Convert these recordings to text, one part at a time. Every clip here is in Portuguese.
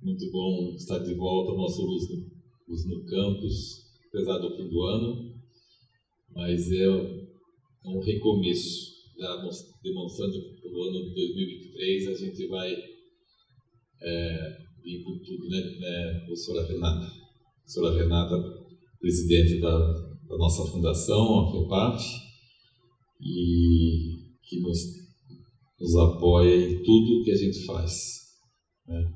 Muito bom estar de volta ao nosso Luz no Campus, apesar do fim do ano, mas é um recomeço, já demonstrando que no ano de 2023 a gente vai vir com tudo, né, professora Renata? Professora Renata, presidente da nossa fundação, a FEPAF, e que nos apoia em tudo que a gente faz, né?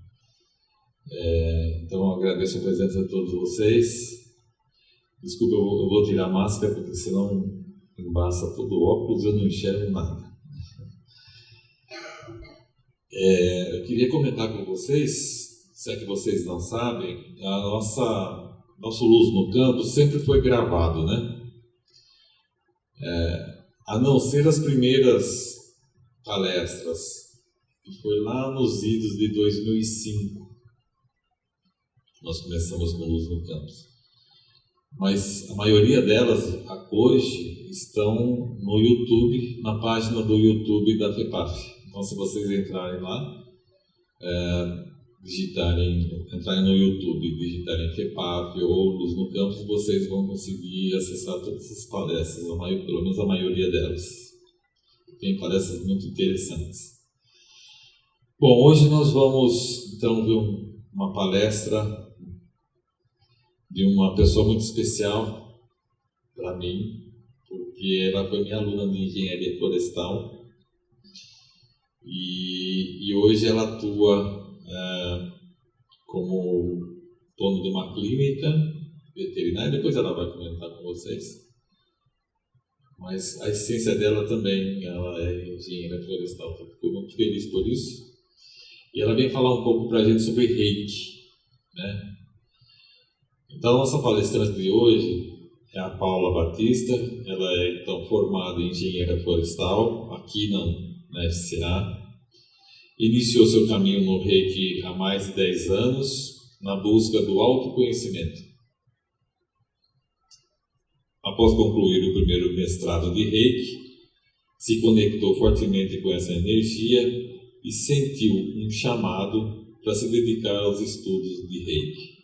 Então, eu agradeço a presença de todos vocês. Desculpa, eu vou tirar a máscara, porque senão embaça todo o óculos e eu não enxergo nada. Eu queria comentar com vocês, se é que vocês não sabem, nosso Luz no Campus sempre foi gravado, né? A não ser as primeiras palestras, que foi lá nos idos de 2005. Nós começamos com Luz no Campus. Mas a maioria delas, hoje, estão no YouTube, na página do YouTube da FEPAF. Então, se vocês entrarem lá, entrarem no YouTube, digitarem FEPAF ou Luz no Campus, vocês vão conseguir acessar todas essas palestras, pelo menos a maioria delas. Tem palestras muito interessantes. Bom, hoje nós vamos, então, ver uma palestra de uma pessoa muito especial para mim, porque ela foi minha aluna de engenharia florestal e hoje ela atua como dono de uma clínica veterinária. Depois ela vai comentar com vocês, mas a essência dela também, ela é engenheira florestal. Fico muito feliz por isso. E ela vem falar um pouco para a gente sobre Reiki, né? Então, a nossa palestrante de hoje é a Paula Batista. Ela é, então, formada em engenheira florestal aqui na FCA. Iniciou seu caminho no Reiki há mais de 10 anos, na busca do autoconhecimento. Após concluir o primeiro mestrado de Reiki, se conectou fortemente com essa energia e sentiu um chamado para se dedicar aos estudos de Reiki.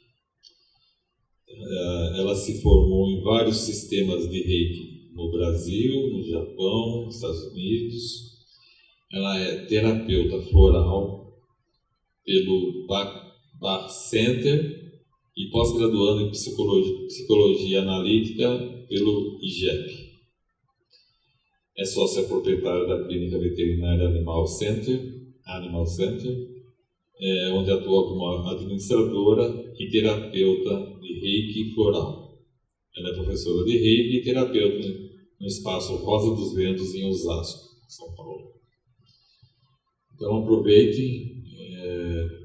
Ela se formou em vários sistemas de Reiki no Brasil, no Japão, nos Estados Unidos. Ela é terapeuta floral pelo Bach Center e pós-graduando em psicologia analítica pelo IGEP. É sócia proprietária da clínica veterinária Animal Center, onde atua como administradora e terapeuta de Reiki floral. Ela é professora de Reiki e terapeuta no espaço Rosa dos Ventos, em Osasco, São Paulo. Então aproveitem,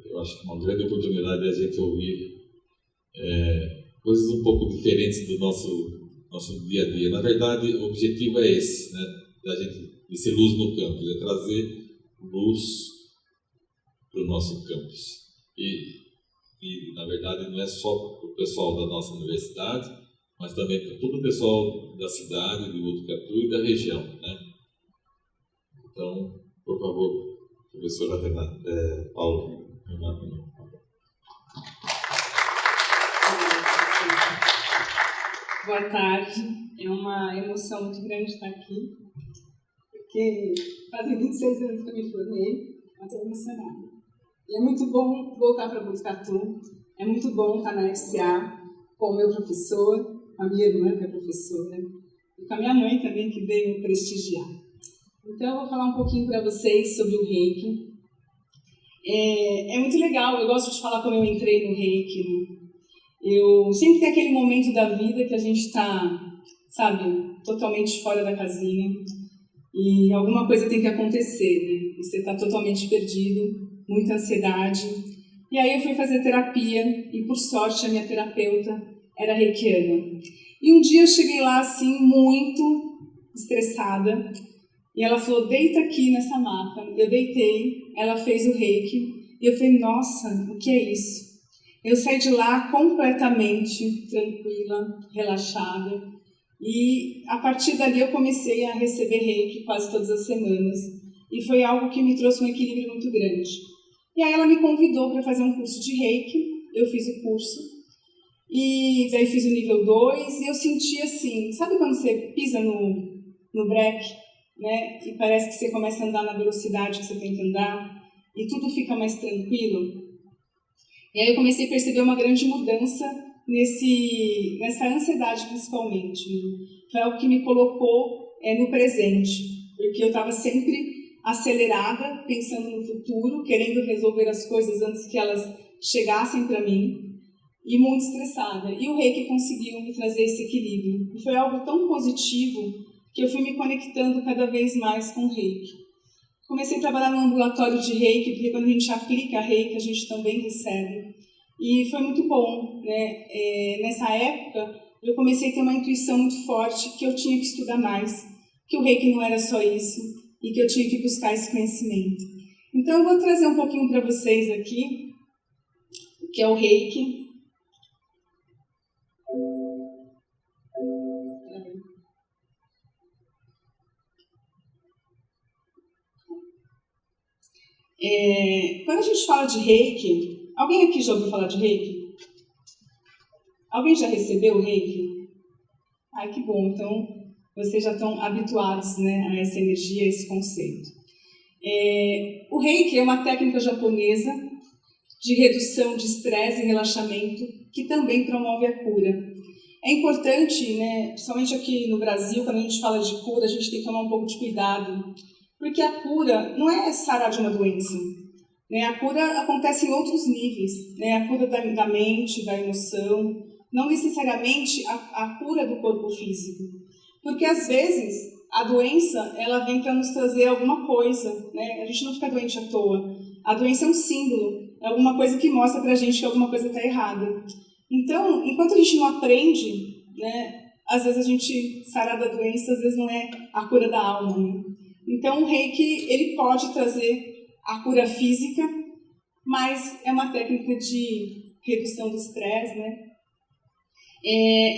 eu acho que é uma grande oportunidade de a gente ouvir coisas um pouco diferentes do nosso dia a dia. Na verdade, o objetivo é esse, né, da gente, de ser luz no campus, é trazer luz para o nosso campus. E, na verdade, não é só para o pessoal da nossa universidade, mas também para todo o pessoal da cidade, de Botucatu e da região, né? Então, por favor, professora Renata, Paula. Boa tarde. É uma emoção muito grande estar aqui, porque fazem 26 anos que eu me formei, eu estou emocionada. E é muito bom voltar para Botucatu, é muito bom estar na FCA com o meu professor, com a minha irmã, que é professora, e com a minha mãe também, que veio prestigiar. Então, eu vou falar um pouquinho para vocês sobre o Reiki. É muito legal, eu gosto de falar como eu entrei no Reiki. Eu sempre tem aquele momento da vida que a gente está, sabe, totalmente fora da casinha e alguma coisa tem que acontecer, né? E você está totalmente perdido, muita ansiedade. E aí eu fui fazer terapia e, por sorte, a minha terapeuta era reikiana. E um dia eu cheguei lá, assim, muito estressada e ela falou, deita aqui nessa maca. Eu deitei, ela fez o reiki e eu falei, nossa, o que é isso? Eu saí de lá completamente tranquila, relaxada, e a partir dali eu comecei a receber reiki quase todas as semanas, e foi algo que me trouxe um equilíbrio muito grande. E aí ela me convidou para fazer um curso de Reiki, eu fiz o curso, e daí fiz o nível 2, e eu senti assim, sabe quando você pisa no breque, né, e parece que você começa a andar na velocidade que você tem que andar, e tudo fica mais tranquilo? E aí eu comecei a perceber uma grande mudança nessa ansiedade, principalmente. Foi algo que me colocou no presente, porque eu estava sempre acelerada, pensando no futuro, querendo resolver as coisas antes que elas chegassem para mim, e muito estressada. E o Reiki conseguiu me trazer esse equilíbrio. E foi algo tão positivo que eu fui me conectando cada vez mais com o Reiki. Comecei a trabalhar no ambulatório de Reiki, porque quando a gente aplica Reiki, a gente também recebe. E foi muito bom, né? Nessa época, eu comecei a ter uma intuição muito forte que eu tinha que estudar mais, que o Reiki não era só isso, e que eu tinha que buscar esse conhecimento. Então, eu vou trazer um pouquinho para vocês aqui, que é o Reiki. Quando a gente fala de Reiki, alguém aqui já ouviu falar de Reiki? Alguém já recebeu o Reiki? Ai, que bom, então vocês já estão habituados, né, a essa energia, a esse conceito. O Reiki é uma técnica japonesa de redução de estresse e relaxamento que também promove a cura. É importante, né, principalmente aqui no Brasil, quando a gente fala de cura, a gente tem que tomar um pouco de cuidado, porque a cura não é sarar de uma doença, né? A cura acontece em outros níveis, né? A cura da mente, da emoção, não necessariamente a cura do corpo físico, porque às vezes a doença ela vem para nos trazer alguma coisa, né? A gente não fica doente à toa. A doença é um símbolo, é alguma coisa que mostra para a gente que alguma coisa está errada. Então, enquanto a gente não aprende, né? Às vezes a gente sarar da doença, às vezes não é a cura da alma, né? Então, o Reiki, ele pode trazer a cura física, mas é uma técnica de redução do estresse, né?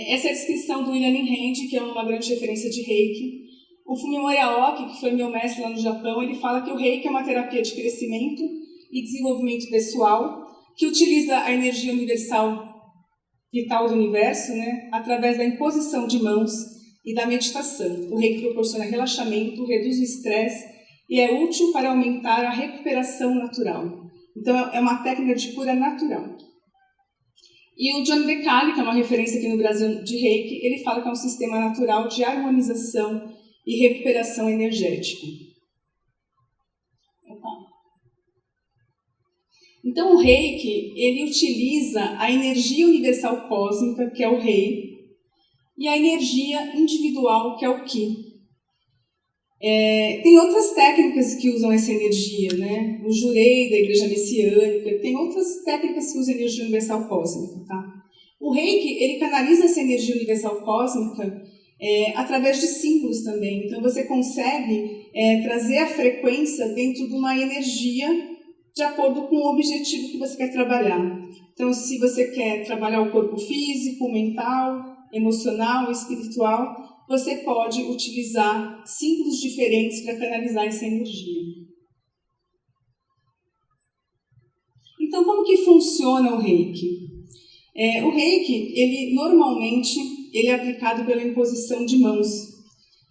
Essa é a descrição do William Hand, que é uma grande referência de Reiki. O Fumimori Aoki, que foi meu mestre lá no Japão, ele fala que o Reiki é uma terapia de crescimento e desenvolvimento pessoal, que utiliza a energia universal vital do universo, né, através da imposição de mãos e da meditação. O Reiki proporciona relaxamento, reduz o estresse e é útil para aumentar a recuperação natural. Então, é uma técnica de cura natural. E o John DeCali, que é uma referência aqui no Brasil de Reiki, ele fala que é um sistema natural de harmonização e recuperação energética. Então, o Reiki, ele utiliza a energia universal cósmica, que é o Rei, e a energia individual, que é o Ki. Tem outras técnicas que usam essa energia, né? O Jurei, da Igreja Messiânica, tem outras técnicas que usam energia universal cósmica, tá? O Reiki, ele canaliza essa energia universal cósmica através de símbolos também. Então, você consegue trazer a frequência dentro de uma energia de acordo com o objetivo que você quer trabalhar. Então, se você quer trabalhar o corpo físico, mental, emocional, espiritual, você pode utilizar símbolos diferentes para canalizar essa energia. Então, como que funciona o Reiki? O Reiki, ele normalmente ele é aplicado pela imposição de mãos,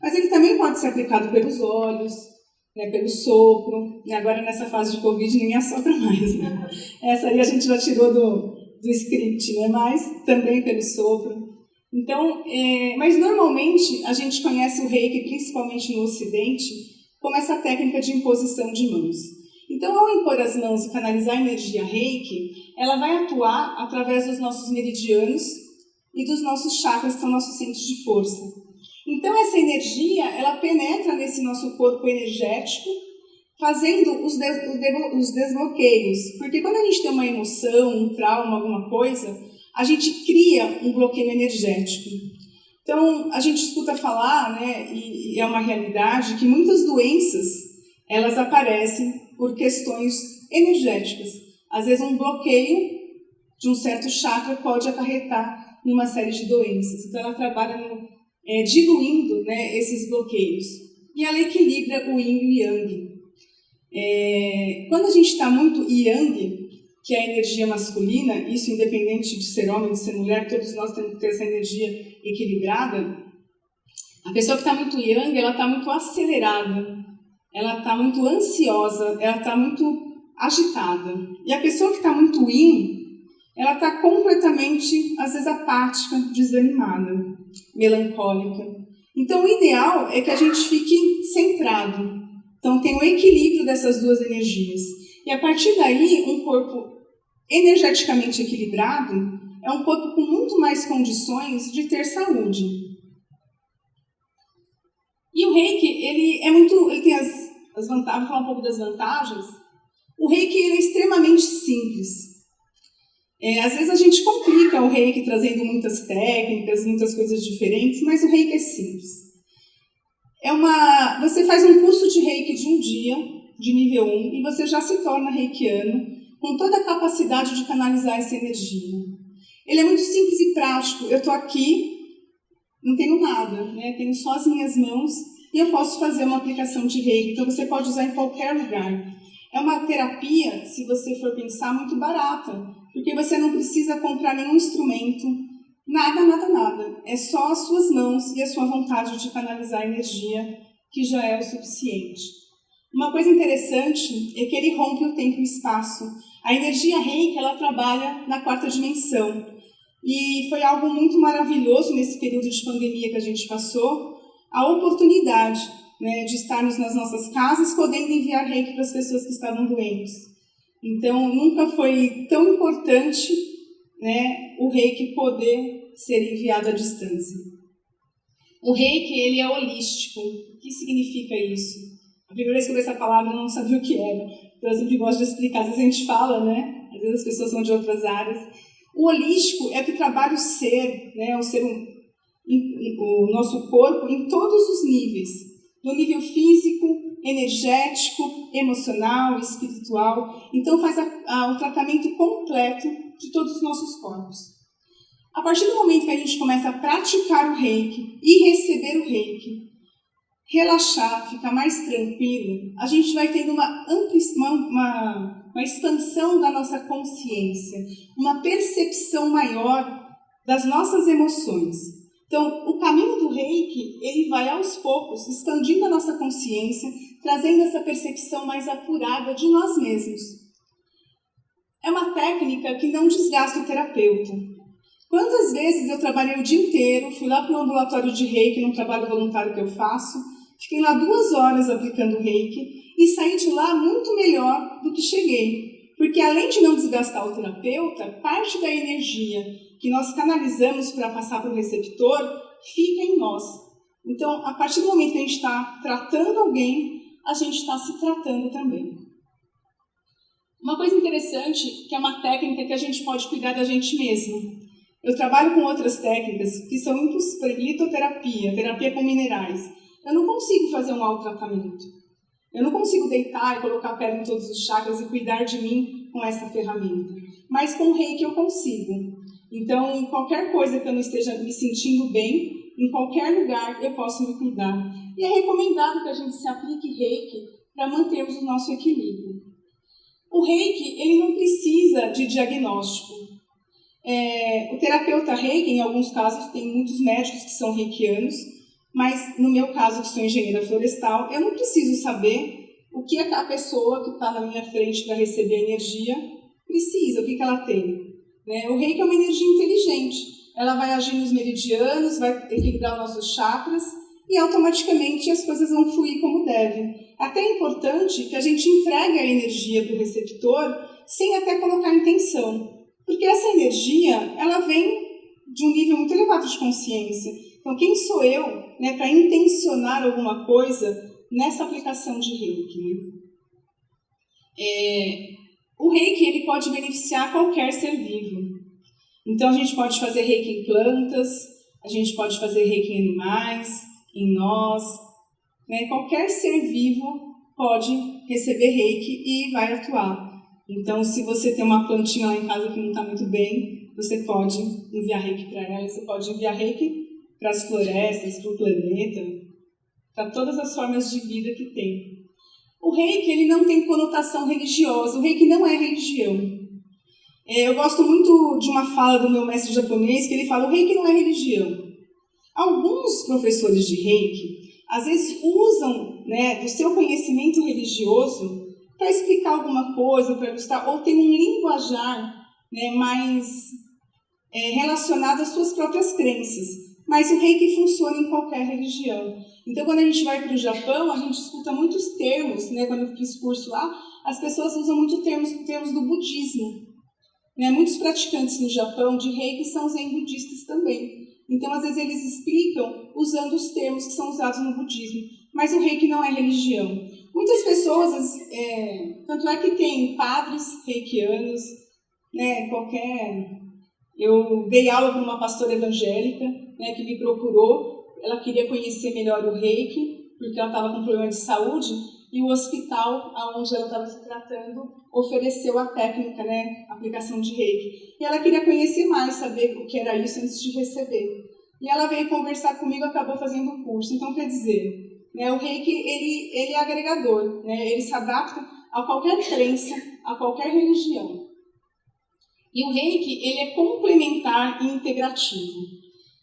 mas ele também pode ser aplicado pelos olhos, né, pelo sopro, e agora nessa fase de Covid nem assopra mais, né? Essa aí a gente já tirou do script, né? Mas também pelo sopro. Então, mas normalmente a gente conhece o Reiki, principalmente no Ocidente, como essa técnica de imposição de mãos. Então, ao impor as mãos e canalizar a energia Reiki, ela vai atuar através dos nossos meridianos e dos nossos chakras, que são nossos centros de força. Então, essa energia, ela penetra nesse nosso corpo energético, fazendo os desbloqueios. Porque quando a gente tem uma emoção, um trauma, alguma coisa, a gente cria um bloqueio energético. Então, a gente escuta falar, né, e é uma realidade, que muitas doenças, elas aparecem por questões energéticas. Às vezes, um bloqueio de um certo chakra pode acarretar em uma série de doenças. Então, ela trabalha diluindo, né, esses bloqueios. E ela equilibra o Yin e o Yang. Quando a gente está muito yang, que é a energia masculina, isso independente de ser homem, de ser mulher, todos nós temos que ter essa energia equilibrada. A pessoa que está muito yang, ela está muito acelerada, ela está muito ansiosa, ela está muito agitada. E a pessoa que está muito yin, ela está completamente, às vezes, apática, desanimada, melancólica. Então, o ideal é que a gente fique centrado. Então, tem o equilíbrio dessas duas energias. E, a partir daí, um corpo energeticamente equilibrado é um corpo com muito mais condições de ter saúde. E o Reiki, ele tem as vantagens, vou falar um pouco das vantagens. O Reiki ele é extremamente simples. Às vezes a gente complica o Reiki trazendo muitas técnicas, muitas coisas diferentes, mas o Reiki é simples. Você faz um curso de Reiki de um dia, de nível 1, e você já se torna reikiano, com toda a capacidade de canalizar essa energia. Ele é muito simples e prático. Eu estou aqui, não tenho nada, né? Tenho só as minhas mãos e eu posso fazer uma aplicação de Reiki. Então você pode usar em qualquer lugar. É uma terapia, se você for pensar, muito barata, porque você não precisa comprar nenhum instrumento, nada. É só as suas mãos e a sua vontade de canalizar a energia, que já é o suficiente. Uma coisa interessante é que ele rompe o tempo e o espaço. A energia Reiki, ela trabalha na 4ª dimensão. E foi algo muito maravilhoso nesse período de pandemia que a gente passou, a oportunidade, né, de estarmos nas nossas casas podendo enviar Reiki para as pessoas que estavam doentes. Então, nunca foi tão importante, né, o Reiki poder ser enviado à distância. O Reiki, ele é holístico. O que significa isso? A primeira vez que eu vi essa palavra, eu não sabia o que era. Então, eu sempre gosto de explicar. Às vezes a gente fala, né? Às vezes as pessoas são de outras áreas. O holístico é que trabalha o ser, né? O nosso corpo em todos os níveis. No nível físico, energético, emocional, espiritual. Então, faz um tratamento completo de todos os nossos corpos. A partir do momento que a gente começa a praticar o Reiki e receber o Reiki, relaxar, ficar mais tranquilo, a gente vai tendo uma expansão da nossa consciência, uma percepção maior das nossas emoções. Então, o caminho do Reiki, ele vai aos poucos, expandindo a nossa consciência, trazendo essa percepção mais apurada de nós mesmos. É uma técnica que não desgasta o terapeuta. Quantas vezes eu trabalhei o dia inteiro, fui lá para o ambulatório de Reiki, num trabalho voluntário que eu faço, fiquei lá 2 horas aplicando Reiki e saí de lá muito melhor do que cheguei. Porque além de não desgastar o terapeuta, parte da energia que nós canalizamos para passar para o receptor fica em nós. Então, a partir do momento que a gente está tratando alguém, a gente está se tratando também. Uma coisa interessante, que é uma técnica que a gente pode cuidar da gente mesmo. Eu trabalho com outras técnicas que são litoterapia, terapia com minerais. Eu não consigo fazer um autotratamento. Eu não consigo deitar e colocar a pele em todos os chakras e cuidar de mim com essa ferramenta. Mas com o Reiki eu consigo. Então, qualquer coisa que eu não esteja me sentindo bem, em qualquer lugar eu posso me cuidar. E é recomendado que a gente se aplique Reiki para mantermos o nosso equilíbrio. O Reiki, ele não precisa de diagnóstico. O terapeuta Reiki, em alguns casos, tem muitos médicos que são reikianos, mas no meu caso, que sou engenheira florestal, eu não preciso saber o que a pessoa que está na minha frente para receber a energia precisa, o que ela tem. O Reiki é uma energia inteligente. Ela vai agir nos meridianos, vai equilibrar os nossos chakras e automaticamente as coisas vão fluir como devem. Até é importante que a gente entregue a energia para o receptor sem até colocar intenção. Porque essa energia, ela vem de um nível muito elevado de consciência. Então, quem sou eu, né, para intencionar alguma coisa nessa aplicação de Reiki? O Reiki, ele pode beneficiar qualquer ser vivo. Então, a gente pode fazer Reiki em plantas, a gente pode fazer Reiki em animais, em nós. Né? Qualquer ser vivo pode receber Reiki e vai atuar. Então, se você tem uma plantinha lá em casa que não está muito bem, você pode enviar Reiki para ela, você pode enviar Reiki para as florestas, para o planeta, para todas as formas de vida que tem. O reiki, ele não tem conotação religiosa, o reiki não é religião. Eu gosto muito de uma fala do meu mestre japonês, que ele fala, o reiki não é religião. Alguns professores de reiki, às vezes usam, né, do seu conhecimento religioso para explicar alguma coisa, para ilustrar, ou tem um linguajar, né, mais relacionado às suas próprias crenças. Mas o reiki funciona em qualquer religião. Então, quando a gente vai para o Japão, a gente escuta muitos termos, né, quando eu fiz curso lá, as pessoas usam muito termos do budismo. Né? Muitos praticantes no Japão de reiki são zen budistas também. Então, às vezes, eles explicam usando os termos que são usados no budismo. Mas o reiki não é religião. Muitas pessoas, tanto é que tem padres reikianos, né, Eu dei aula para uma pastora evangélica, né, que me procurou. Ela queria conhecer melhor o reiki, porque ela estava com problema de saúde, e o hospital onde ela estava se tratando ofereceu a técnica, né, a aplicação de reiki. E ela queria conhecer mais, saber o que era isso antes de receber. E ela veio conversar comigo e acabou fazendo o curso. Então, quer dizer, né, o reiki ele é agregador, né, ele se adapta a qualquer crença, a qualquer religião. E o reiki ele é complementar e integrativo.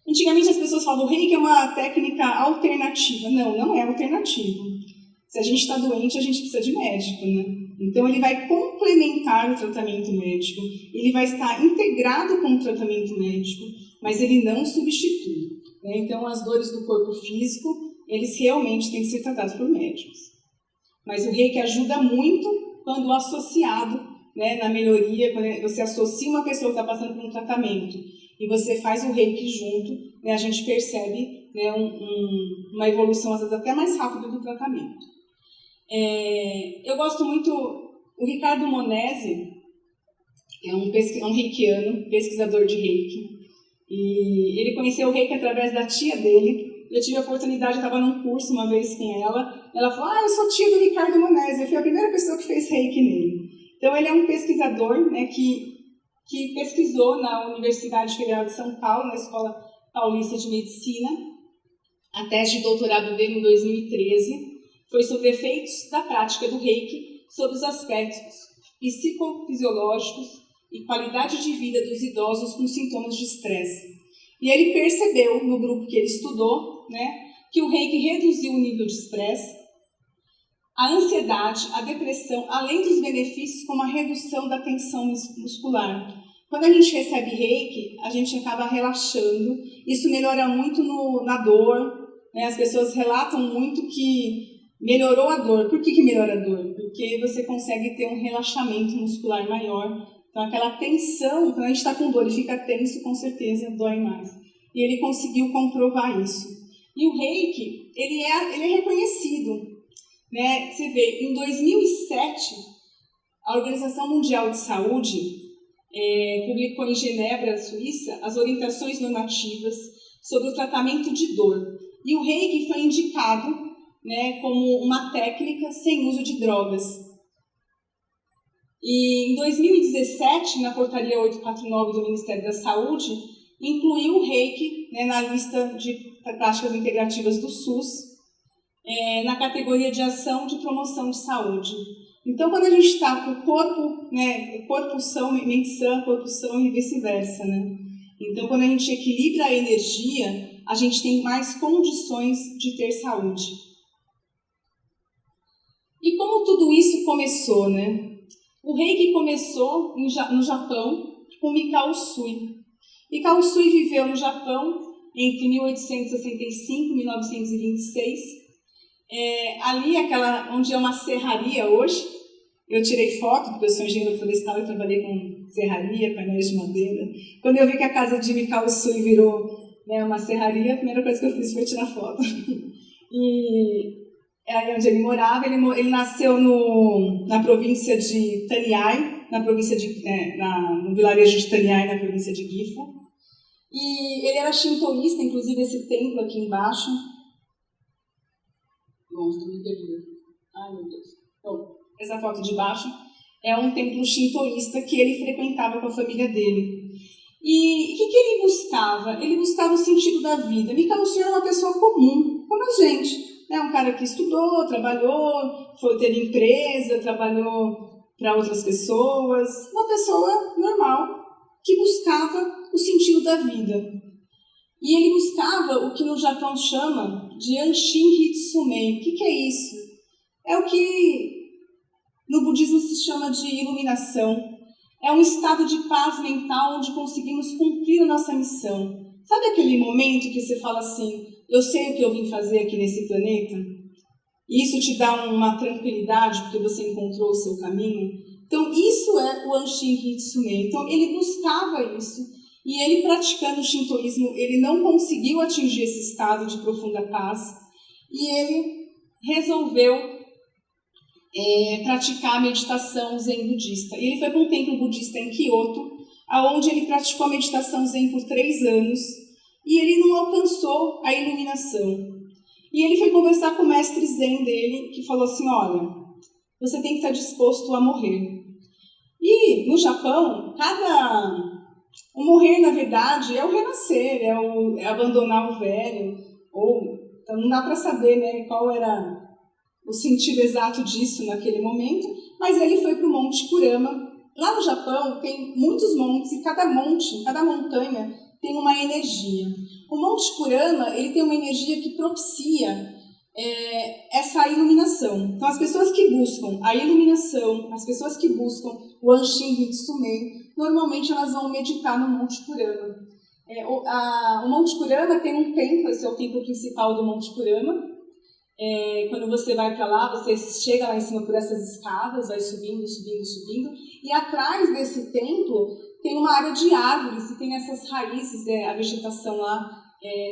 Antigamente as pessoas falavam que o reiki é uma técnica alternativa. Não, não é alternativa. Se a gente está doente, a gente precisa de médico, né? Então ele vai complementar o tratamento médico, ele vai estar integrado com o tratamento médico, mas ele não substitui. Né? Então as dores do corpo físico, eles realmente têm que ser tratados por médicos. Mas o reiki ajuda muito quando associado, né, na melhoria, quando você associa uma pessoa que está passando por um tratamento e você faz o reiki junto, né, a gente percebe, né, uma evolução, às vezes, até mais rápida do tratamento. Eu gosto muito, o Ricardo Monesi é um reikiano, pesquisador de reiki, e ele conheceu o reiki através da tia dele. Eu tive a oportunidade, eu estava num curso uma vez com ela falou, eu sou tia do Ricardo Monesi, eu fui a primeira pessoa que fez reiki nele. Então, ele é um pesquisador, né, que pesquisou na Universidade Federal de São Paulo, na Escola Paulista de Medicina. A tese de doutorado dele, em 2013, foi sobre efeitos da prática do reiki sobre os aspectos psicofisiológicos e qualidade de vida dos idosos com sintomas de estresse. E ele percebeu, no grupo que ele estudou, né, que o reiki reduziu o nível de estresse, a ansiedade, a depressão, além dos benefícios como a redução da tensão muscular. Quando a gente recebe reiki, a gente acaba relaxando, isso melhora muito na dor, né? As pessoas relatam muito que melhorou a dor. Por que melhora a dor? Porque você consegue ter um relaxamento muscular maior. Então aquela tensão, quando a gente está com dor e fica tenso, com certeza dói mais. E ele conseguiu comprovar isso. E o reiki, ele é reconhecido. Né? Você vê, em 2007, a Organização Mundial de Saúde publicou em Genebra, Suíça, as orientações normativas sobre o tratamento de dor. E o reiki foi indicado, né, como uma técnica sem uso de drogas. E em 2017, na portaria 849 do Ministério da Saúde, incluiu o reiki, né, na lista de práticas integrativas do SUS, na categoria de ação de promoção de saúde. Então, quando a gente está com o corpo, né, corpo são, mente sã, corpo são e vice-versa, né? Então, quando a gente equilibra a energia, a gente tem mais condições de ter saúde. E como tudo isso começou, né? O reiki começou no Japão com Mikao Usui. Mikao Usui viveu no Japão entre 1865 e 1926. Ali, onde é uma serraria hoje, eu tirei foto, porque eu sou engenheiro florestal e trabalhei com serraria, painéis de madeira. Quando eu vi que a casa de Mikao Usui virou, né, uma serraria, a primeira coisa que eu fiz foi tirar foto. E aí onde ele morava, ele nasceu na província de Taniai, no vilarejo de Taniai, na província de Gifu. E ele era shintoísta, inclusive esse templo aqui embaixo. Bom, estou me perdendo. Ai, meu Deus. Bom, essa foto de baixo é um templo shintoísta que ele frequentava com a família dele. E o que ele buscava? Ele buscava o sentido da vida. Mikao Usui era uma pessoa comum, como a gente. né, um cara que estudou, trabalhou, foi ter empresa, trabalhou para outras pessoas, uma pessoa normal que buscava o sentido da vida. E ele buscava o que no Japão chama de Anshin Hitsumei. O que é isso? É o que no budismo se chama de iluminação. É um estado de paz mental onde conseguimos cumprir a nossa missão. Sabe aquele momento que você fala assim, eu sei o que eu vim fazer aqui nesse planeta? E isso te dá uma tranquilidade porque você encontrou o seu caminho? Então isso é o Anshin Hitsumei. Então ele buscava isso. E ele, praticando o shintoísmo, ele não conseguiu atingir esse estado de profunda paz. E ele resolveu praticar a meditação zen budista. E ele foi para um templo budista em Kyoto, onde ele praticou a meditação zen por 3 anos. E ele não alcançou a iluminação. E ele foi conversar com o mestre zen dele, que falou assim, olha, você tem que estar disposto a morrer. E no Japão, o morrer, na verdade, é o renascer, é abandonar o velho. Então não dá para saber, né, qual era o sentido exato disso naquele momento, mas ele foi para o Monte Kurama. Lá no Japão tem muitos montes e cada montanha tem uma energia. O Monte Kurama ele tem uma energia que propicia essa iluminação. Então as pessoas que buscam a iluminação, as pessoas que buscam o Anshin Hitsumei, normalmente elas vão meditar no Monte Kurama. O Monte Kurama tem um templo, esse é o templo principal do Monte Kurama. Quando você vai para lá, você chega lá em cima por essas escadas, vai subindo, subindo, subindo, e atrás desse templo tem uma área de árvores, e tem essas raízes, a vegetação lá,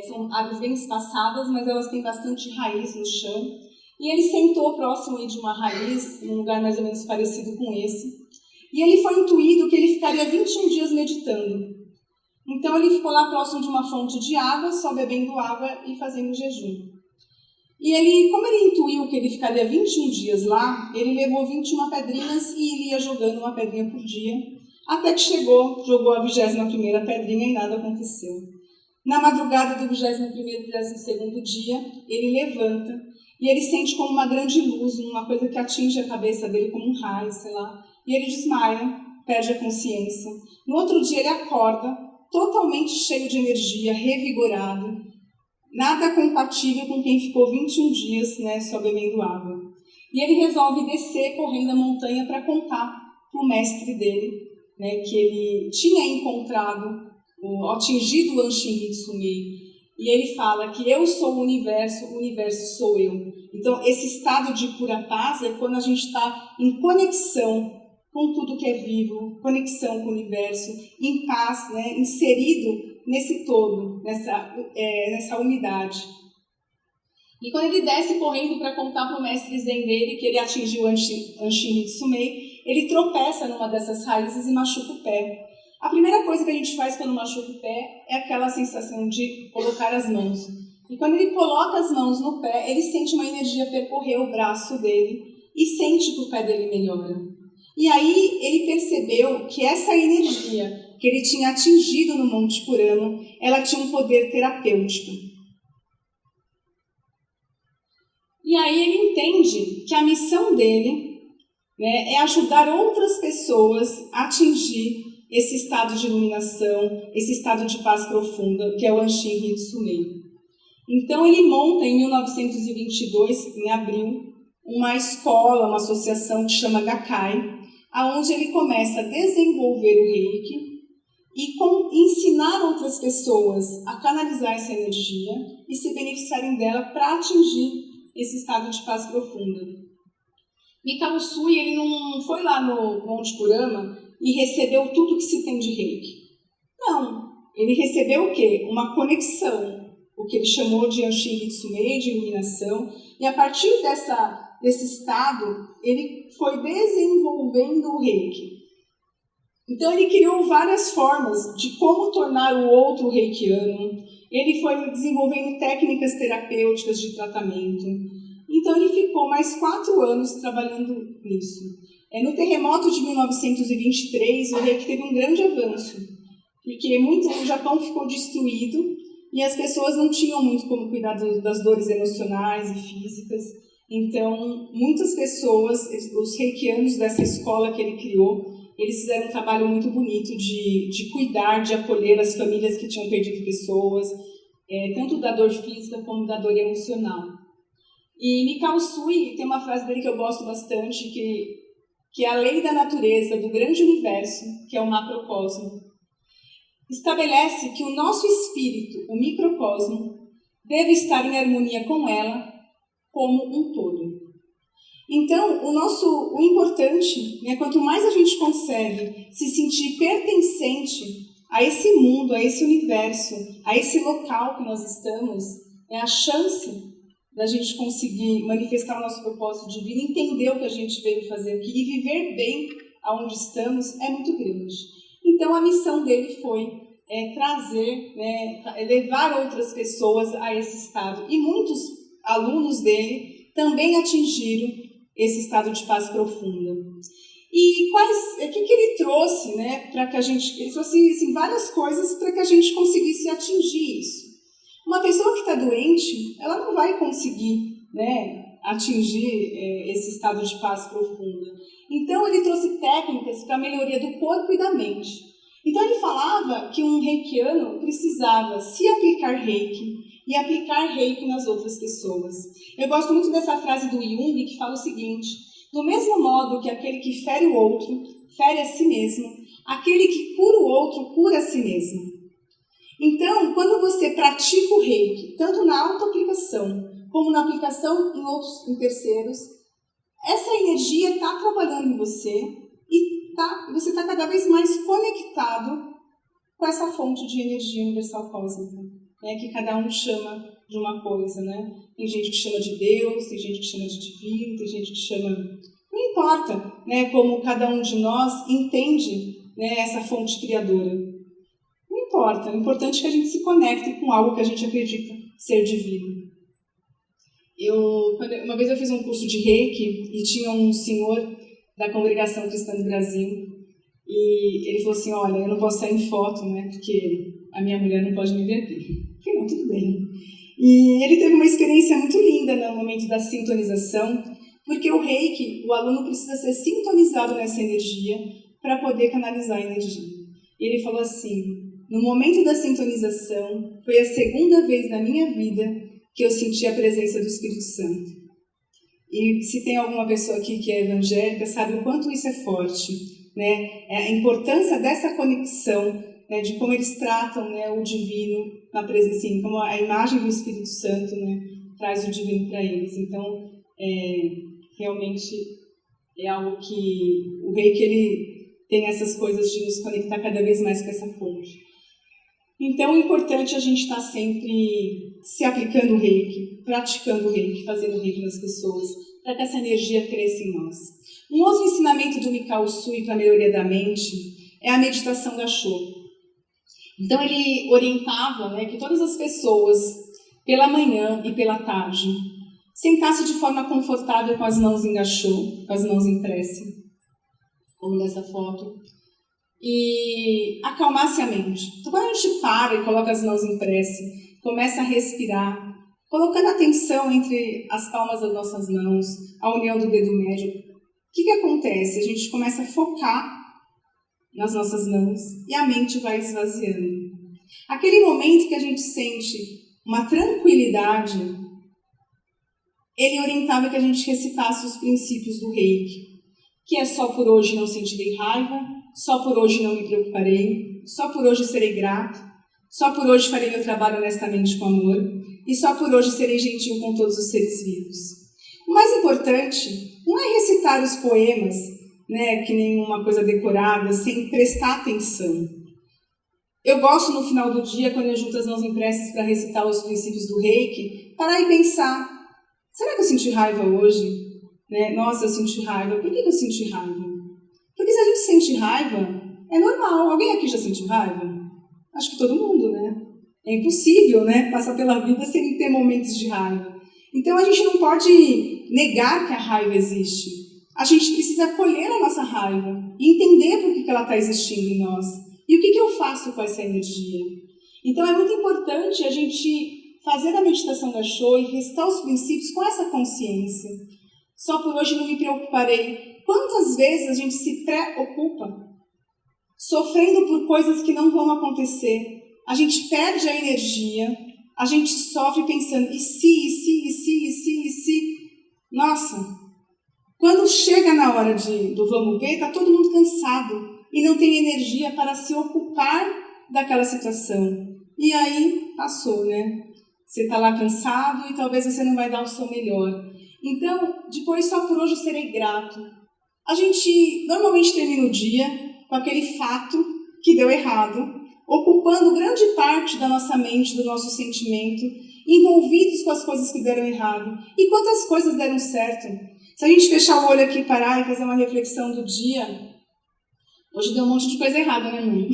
são árvores bem espaçadas, mas elas têm bastante raiz no chão. E ele sentou próximo de uma raiz, num lugar mais ou menos parecido com esse, e ele foi intuído que ele ficaria 21 dias meditando. Então ele ficou lá próximo de uma fonte de água, só bebendo água e fazendo jejum. E como ele intuiu que ele ficaria 21 dias lá, ele levou 21 pedrinhas e ele ia jogando uma pedrinha por dia, até que jogou a 21ª pedrinha e nada aconteceu. Na madrugada do 21º e 22º dia, ele levanta e ele sente como uma grande luz, uma coisa que atinge a cabeça dele como um raio, sei lá, e ele desmaia, perde a consciência. No outro dia ele acorda, totalmente cheio de energia, revigorado, nada compatível com quem ficou 21 dias, né, só bebendo água. E ele resolve descer correndo a montanha para contar para o mestre dele, né, que ele tinha encontrado, atingido o Anshin Hitsumei. E ele fala que eu sou o universo sou eu. Então, esse estado de pura paz é quando a gente está em conexão com tudo que é vivo, conexão com o universo, em paz, né, inserido nesse todo, nessa unidade. E quando ele desce correndo para contar para o mestre zen dele que ele atingiu o Anshin Hitsumei, ele tropeça numa dessas raízes e machuca o pé. A primeira coisa que a gente faz quando machuca o pé é aquela sensação de colocar as mãos. E quando ele coloca as mãos no pé, ele sente uma energia percorrer o braço dele e sente que o pé dele melhora. E aí ele percebeu que essa energia que ele tinha atingido no Monte Kurama, ela tinha um poder terapêutico. E aí ele entende que a missão dele, né, é ajudar outras pessoas a atingir esse estado de iluminação, esse estado de paz profunda, que é o Anshin Hitsumei. Então ele monta em 1922, em abril, uma escola, uma associação que chama Gakkai, aonde ele começa a desenvolver o Reiki e ensinar outras pessoas a canalizar essa energia e se beneficiarem dela para atingir esse estado de paz profunda. Mikao Usui, ele não foi lá no Monte Kurama e recebeu tudo que se tem de Reiki. Não, ele recebeu o quê? Uma conexão, o que ele chamou de Anshin Hitsumei, de iluminação, e a partir desse estado, ele foi desenvolvendo o Reiki. Então ele criou várias formas de como tornar o outro reikiano, ele foi desenvolvendo técnicas terapêuticas de tratamento. Então ele ficou mais 4 anos trabalhando nisso. No terremoto de 1923, o Reiki teve um grande avanço, porque o Japão ficou destruído e as pessoas não tinham muito como cuidar das dores emocionais e físicas. Então, muitas pessoas, os reikianos dessa escola que ele criou, eles fizeram um trabalho muito bonito de cuidar, de acolher as famílias que tinham perdido pessoas, tanto da dor física como da dor emocional. E Mikao Usui tem uma frase dele que eu gosto bastante, que é a lei da natureza, do grande universo, que é o macrocosmo. Estabelece que o nosso espírito, o microcosmo, deve estar em harmonia com ela como um todo. Então, o importante, né, quanto mais a gente consegue se sentir pertencente a esse mundo, a esse universo, a esse local que nós estamos, a chance da gente conseguir manifestar o nosso propósito divino, entender o que a gente veio fazer aqui e viver bem aonde estamos é muito grande. Então, a missão dele foi trazer, levar outras pessoas a esse estado. E muitos alunos dele também atingiram esse estado de paz profunda. E o que ele trouxe, né, para que a gente... Ele trouxe assim, várias coisas para que a gente conseguisse atingir isso. Uma pessoa que está doente, ela não vai conseguir, né, atingir esse estado de paz profunda. Então, ele trouxe técnicas para a melhoria do corpo e da mente. Então, ele falava que um reikiano precisava se aplicar reiki e aplicar reiki nas outras pessoas. Eu gosto muito dessa frase do Jung, que fala o seguinte: do mesmo modo que aquele que fere o outro, fere a si mesmo, aquele que cura o outro, cura a si mesmo. Então, quando você pratica o reiki, tanto na auto-aplicação, como na aplicação em terceiros, essa energia está trabalhando em você e você está cada vez mais conectado com essa fonte de energia universal cósmica, né, que cada um chama de uma coisa, né? Tem gente que chama de Deus, tem gente que chama de divino, tem gente que chama... Não importa, né, como cada um de nós entende, né, essa fonte criadora. Não importa, o importante é que a gente se conecte com algo que a gente acredita ser divino. Uma vez eu fiz um curso de Reiki e tinha um senhor da Congregação Cristã do Brasil e ele falou assim: olha, eu não posso sair em foto, né, porque a minha mulher não pode me ver aqui. Falei, não, tudo bem. E ele teve uma experiência muito linda no momento da sintonização, porque o Reiki, o aluno precisa ser sintonizado nessa energia para poder canalizar a energia. E ele falou assim: no momento da sintonização, foi a segunda vez na minha vida que eu senti a presença do Espírito Santo. E se tem alguma pessoa aqui que é evangélica, sabe o quanto isso é forte, né? A importância dessa conexão, né, de como eles tratam, né, o divino na presença, assim, como a imagem do Espírito Santo, né, traz o divino para eles. Então, realmente é algo que o Reiki, ele tem essas coisas de nos conectar cada vez mais com essa fonte. Então, é importante a gente estar sempre se aplicando o Reiki, praticando o Reiki, fazendo o Reiki nas pessoas, para que essa energia cresça em nós. Um outro ensinamento do Mikao Usui para a melhoria da mente é a meditação da Sho. Então, ele orientava, né, que todas as pessoas, pela manhã e pela tarde, sentassem de forma confortável com as mãos em gachô, com as mãos em prece, como nessa foto, e acalmasse a mente. Então, quando a gente para e coloca as mãos em prece, começa a respirar, colocando atenção entre as palmas das nossas mãos, a união do dedo médio, o que acontece? A gente começa a focar nas nossas mãos e a mente vai esvaziando. Aquele momento que a gente sente uma tranquilidade, ele orientava que a gente recitasse os princípios do Reiki, que é só por hoje não sentirei raiva, só por hoje não me preocuparei, só por hoje serei grato, só por hoje farei meu trabalho honestamente com amor e só por hoje serei gentil com todos os seres vivos. O mais importante não é recitar os poemas, né, que nem uma coisa decorada, sem prestar atenção. Eu gosto no final do dia, quando eu junto as mãos em preces para recitar os princípios do Reiki, parar e pensar: será que eu senti raiva hoje? Né? Nossa, eu senti raiva. Por que eu senti raiva? Porque se a gente sente raiva, é normal. Alguém aqui já sentiu raiva? Acho que todo mundo, né? É impossível, né, passar pela vida sem ter momentos de raiva. Então a gente não pode negar que a raiva existe. A gente precisa acolher a nossa raiva e entender por que ela está existindo em nós. E o que eu faço com essa energia? Então é muito importante a gente fazer a meditação da Show e restar os princípios com essa consciência. Só por hoje não me preocuparei. Quantas vezes a gente se preocupa, sofrendo por coisas que não vão acontecer? A gente perde a energia, a gente sofre pensando, e se? Nossa, quando chega na hora do vamos ver, está todo mundo cansado e não tem energia para se ocupar daquela situação. E aí, passou, né? Você está lá cansado e talvez você não vai dar o seu melhor. Então, depois, só por hoje eu serei grato. A gente normalmente termina o dia com aquele fato que deu errado, ocupando grande parte da nossa mente, do nosso sentimento, envolvidos com as coisas que deram errado. E quantas coisas deram certo? Se a gente fechar o olho aqui, parar e fazer uma reflexão do dia, hoje deu um monte de coisa errada, né, mãe?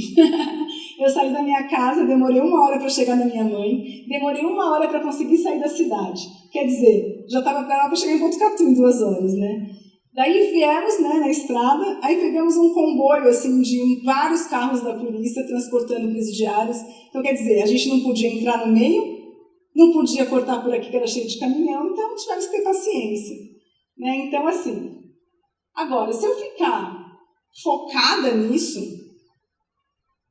Eu saí da minha casa, demorei 1 hora para chegar na minha mãe, demorei 1 hora para conseguir sair da cidade. Quer dizer, já estava para chegar em Botucatu em 2 horas, né? Daí viemos, né, na estrada, aí pegamos um comboio assim, de vários carros da polícia transportando presidiários. Então, quer dizer, a gente não podia entrar no meio, não podia cortar por aqui que era cheio de caminhão, então tivemos que ter paciência. Né? Então, assim, agora, se eu ficar focada nisso,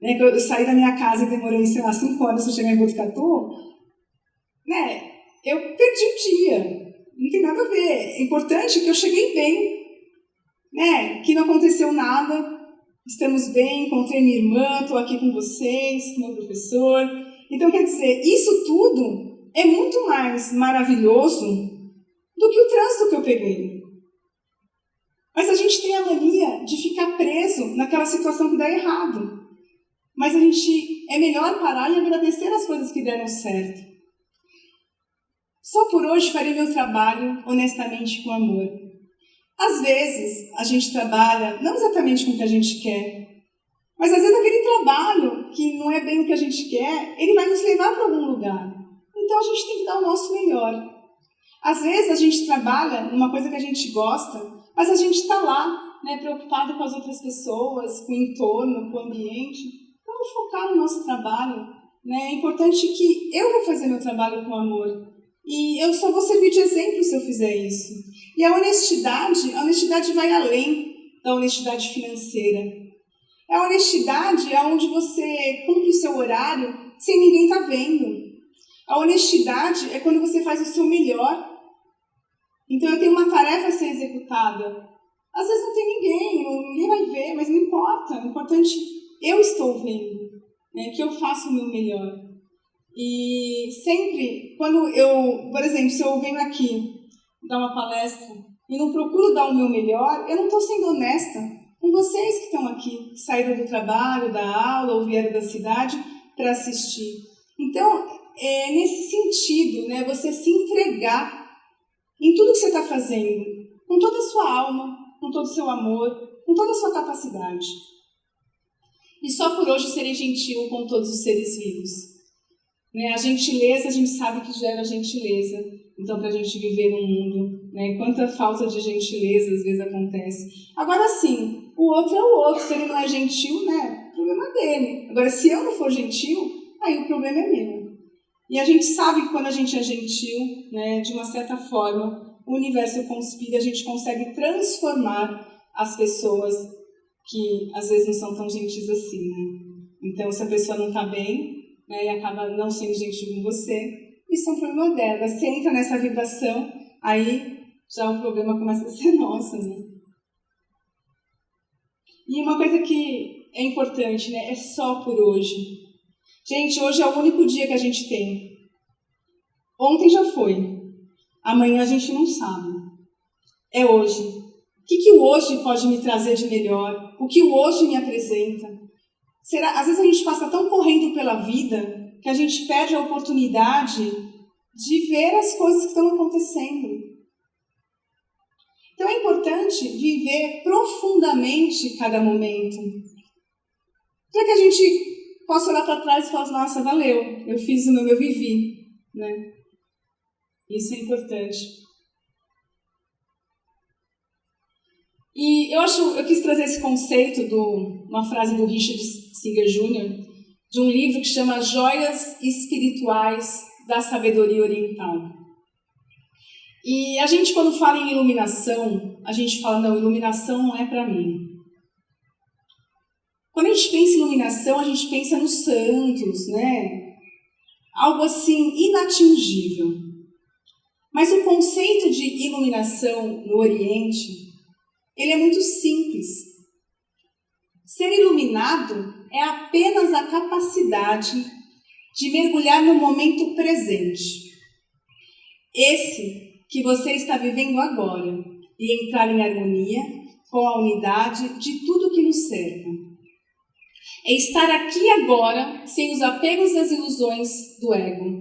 né, que eu saí da minha casa e demorei, sei lá, 5 horas para chegar em Botucatu, né, eu perdi o dia. Não tem nada a ver. É importante que eu cheguei bem, né? Que não aconteceu nada, estamos bem, encontrei minha irmã, estou aqui com vocês, com meu professor. Então, quer dizer, isso tudo é muito mais maravilhoso do que o trânsito que eu peguei. Mas a gente tem a mania de ficar preso naquela situação que dá errado. Mas é melhor parar e agradecer as coisas que deram certo. Só por hoje farei meu trabalho honestamente com amor. Às vezes, a gente trabalha não exatamente com o que a gente quer, mas às vezes aquele trabalho que não é bem o que a gente quer, ele vai nos levar para algum lugar. Então a gente tem que dar o nosso melhor. Às vezes a gente trabalha numa coisa que a gente gosta, mas a gente está lá, né, preocupado com as outras pessoas, com o entorno, com o ambiente. Vamos focar no nosso trabalho. Né? É importante que eu vou fazer meu trabalho com amor. E eu só vou servir de exemplo se eu fizer isso. E a honestidade vai além da honestidade financeira. A honestidade é onde você cumpre o seu horário sem ninguém estar vendo. A honestidade é quando você faz o seu melhor. Então eu tenho uma tarefa a ser executada. Às vezes não tem ninguém vai ver, mas não importa. O importante, eu estou vendo, né, que eu faço o meu melhor. E sempre, quando eu, por exemplo, se eu venho aqui dar uma palestra e não procuro dar o meu melhor, eu não estou sendo honesta com vocês que estão aqui, que saíram do trabalho, da aula ou vieram da cidade para assistir. Então, é nesse sentido, né, você se entregar em tudo que você está fazendo, com toda a sua alma, com todo o seu amor, com toda a sua capacidade. E só por hoje serei gentil com todos os seres vivos. Né, a gentileza, a gente sabe que gera gentileza. Então, para a gente viver no mundo, né, quanta falta de gentileza às vezes acontece. Agora sim, o outro é o outro. Se ele não é gentil, né, o problema é dele. Agora, se eu não for gentil, aí o problema é meu. E a gente sabe que quando a gente é gentil, né, de uma certa forma, o universo conspira, a gente consegue transformar as pessoas que às vezes não são tão gentis assim. Né? Então, se a pessoa não está bem, né, e acaba não sendo gentil com você, isso é um problema dela. Se entra nessa vibração, aí já o problema começa a ser nosso, né? E uma coisa que é importante, né, é só por hoje. Gente, hoje é o único dia que a gente tem. Ontem já foi. Amanhã a gente não sabe. É hoje. O que o hoje pode me trazer de melhor? O que o hoje me apresenta? Às vezes a gente passa tão correndo pela vida que a gente perde a oportunidade de ver as coisas que estão acontecendo. Então é importante viver profundamente cada momento. Para que a gente possa olhar para trás e falar, nossa, valeu, eu fiz o meu, eu vivi. Né? Isso é importante. E eu quis trazer esse conceito uma frase do Richard Singer Jr., de um livro que chama Joias Espirituais da Sabedoria Oriental. E a gente, quando fala em iluminação, a gente fala, não, iluminação não é para mim. Quando a gente pensa em iluminação, a gente pensa nos santos, né? Algo assim inatingível. Mas o conceito de iluminação no Oriente, ele é muito simples. Ser iluminado é apenas a capacidade de mergulhar no momento presente. Esse que você está vivendo agora e entrar em harmonia com a unidade de tudo que nos cerca. É estar aqui agora sem os apegos e as ilusões do ego.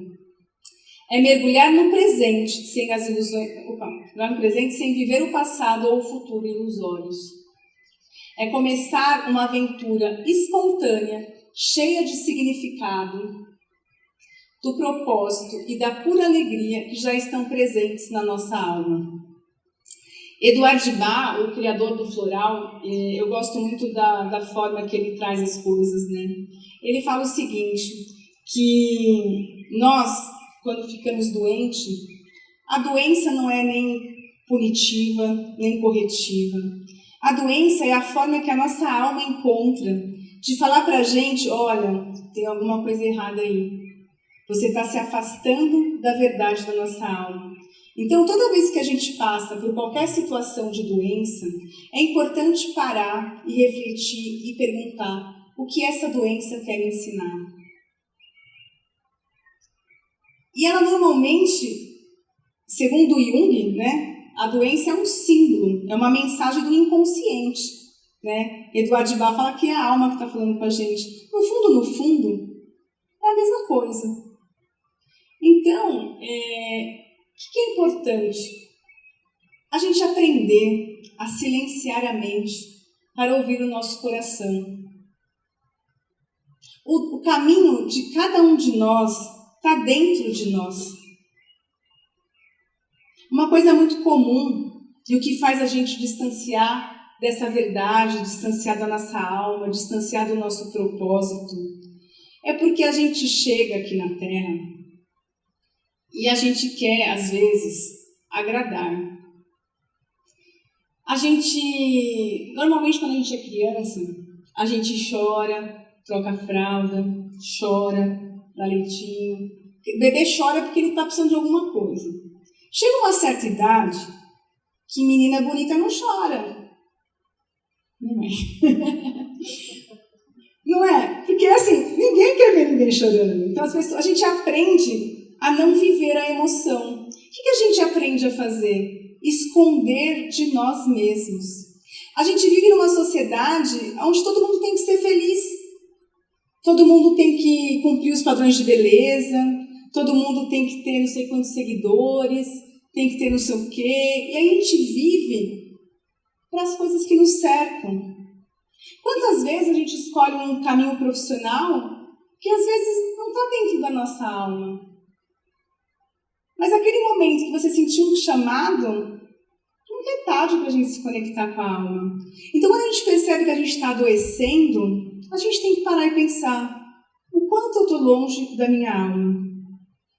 É mergulhar no presente sem as ilusões, mergulhar no presente sem viver o passado ou o futuro ilusórios. É começar uma aventura espontânea, cheia de significado, do propósito e da pura alegria que já estão presentes na nossa alma. Eduard Bach, o criador do floral, eu gosto muito da forma que ele traz as coisas, né? Ele fala o seguinte, que nós, quando ficamos doentes, a doença não é nem punitiva, nem corretiva. A doença é a forma que a nossa alma encontra de falar pra gente, olha, tem alguma coisa errada aí. Você está se afastando da verdade da nossa alma. Então, toda vez que a gente passa por qualquer situação de doença, é importante parar e refletir e perguntar o que essa doença quer me ensinar. E ela normalmente, segundo Jung, né, a doença é um símbolo, é uma mensagem do inconsciente. Né? Eduard Bach fala que é a alma que está falando com a gente. No fundo, é a mesma coisa. Então, o que é importante? A gente aprender a silenciar a mente para ouvir o nosso coração. O caminho de cada um de nós está dentro de nós. Uma coisa muito comum e o que faz a gente distanciar dessa verdade, distanciar da nossa alma, distanciar do nosso propósito, é porque a gente chega aqui na Terra e a gente quer, às vezes, agradar. Normalmente quando a gente é criança, a gente chora, troca a fralda, chora, dá leitinho. O bebê chora porque ele está precisando de alguma coisa. Chega uma certa idade que menina bonita não chora. Não é? Não é? Porque assim, ninguém quer ver ninguém chorando. Então a gente aprende a não viver a emoção. O que a gente aprende a fazer? Esconder de nós mesmos. A gente vive numa sociedade onde todo mundo tem que ser feliz. Todo mundo tem que cumprir os padrões de beleza. Todo mundo tem que ter não sei quantos seguidores. Tem que ter não sei o quê. E aí a gente vive para as coisas que nos cercam. Quantas vezes a gente escolhe um caminho profissional que às vezes não está dentro da nossa alma? Mas aquele momento que você sentiu um chamado, nunca é tarde para a gente se conectar com a alma. Então, quando a gente percebe que a gente está adoecendo, a gente tem que parar e pensar, o quanto eu estou longe da minha alma?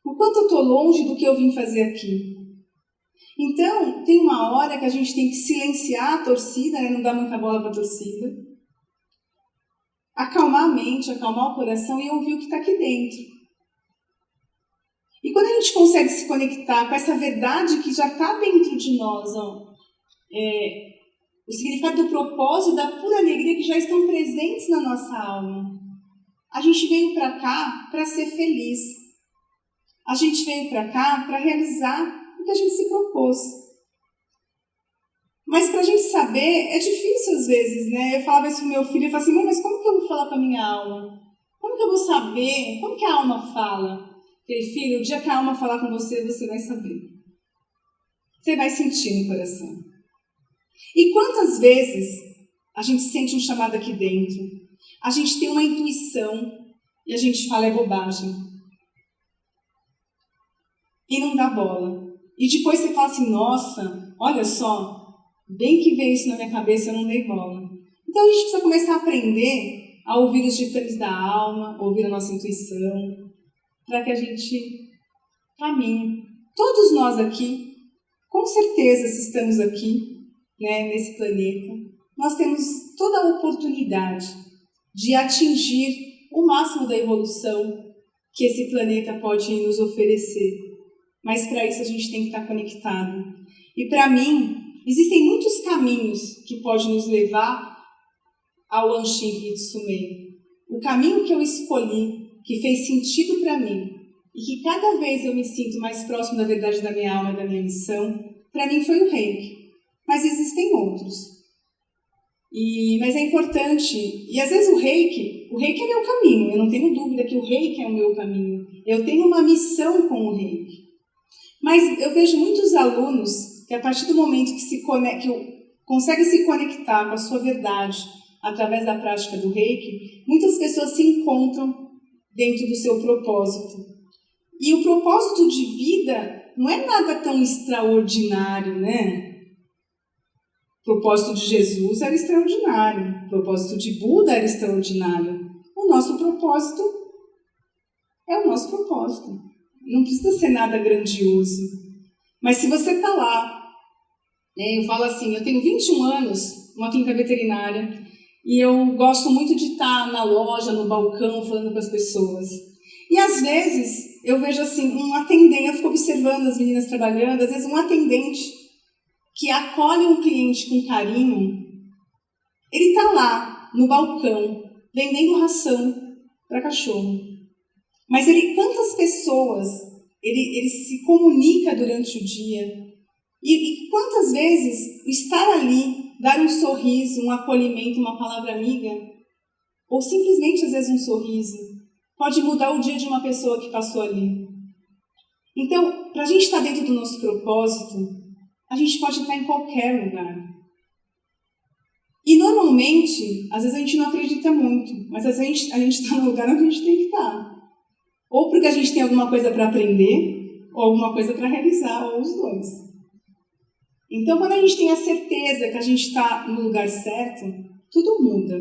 O quanto eu estou longe do que eu vim fazer aqui? Então, tem uma hora que a gente tem que silenciar a torcida, né? Não dar muita bola para a torcida. Acalmar a mente, acalmar o coração e ouvir o que está aqui dentro. E quando a gente consegue se conectar com essa verdade que já está dentro de nós, o significado do propósito e da pura alegria que já estão presentes na nossa alma, a gente veio para cá para ser feliz. A gente veio para cá para realizar o que a gente se propôs. Mas para a gente saber, é difícil às vezes, né? Eu falava isso para o meu filho, eu falava assim, mas como que eu vou falar com a minha alma? Como que eu vou saber? Como que a alma fala? Falei, filho, o dia que a alma falar com você, você vai saber. Você vai sentir no coração. E quantas vezes a gente sente um chamado aqui dentro, a gente tem uma intuição e a gente fala é bobagem. E não dá bola. E depois você fala assim, nossa, olha só, bem que veio isso na minha cabeça, eu não dei bola. Então a gente precisa começar a aprender a ouvir os ditames da alma, ouvir a nossa intuição, para que a gente caminhe. Todos nós aqui, com certeza, se estamos aqui, né, nesse planeta, nós temos toda a oportunidade de atingir o máximo da evolução que esse planeta pode nos oferecer. Mas para isso a gente tem que estar conectado. E para mim, existem muitos caminhos que podem nos levar ao Anshin Hitsumei. O caminho que eu escolhi, que fez sentido para mim, e que cada vez eu me sinto mais próximo da verdade da minha alma e da minha missão, para mim foi o Reiki. Mas existem outros. Mas é importante, e às vezes o Reiki é meu caminho, eu não tenho dúvida que o Reiki é o meu caminho. Eu tenho uma missão com o Reiki. Mas eu vejo muitos alunos que a partir do momento que conseguem se conectar com a sua verdade através da prática do Reiki, muitas pessoas se encontram dentro do seu propósito. E o propósito de vida não é nada tão extraordinário, né? O propósito de Jesus era extraordinário. O propósito de Buda era extraordinário. O nosso propósito é o nosso propósito. Não precisa ser nada grandioso. Mas se você está lá, né, eu falo assim, eu tenho 21 anos, uma clínica veterinária, e eu gosto muito de estar na loja, no balcão, falando com as pessoas. E às vezes eu vejo assim, um atendente, eu fico observando as meninas trabalhando, às vezes um atendente que acolhe um cliente com carinho, ele está lá no balcão, vendendo ração para cachorro. Mas quantas pessoas ele se comunica durante o dia? E quantas vezes estar ali, dar um sorriso, um acolhimento, uma palavra amiga, ou simplesmente às vezes um sorriso, pode mudar o dia de uma pessoa que passou ali. Então, para a gente estar dentro do nosso propósito, a gente pode estar em qualquer lugar. E normalmente, às vezes a gente não acredita muito, mas às vezes a gente está no lugar onde a gente tem que estar. Ou porque a gente tem alguma coisa para aprender, ou alguma coisa para realizar, ou os dois. Então, quando a gente tem a certeza que a gente está no lugar certo, tudo muda.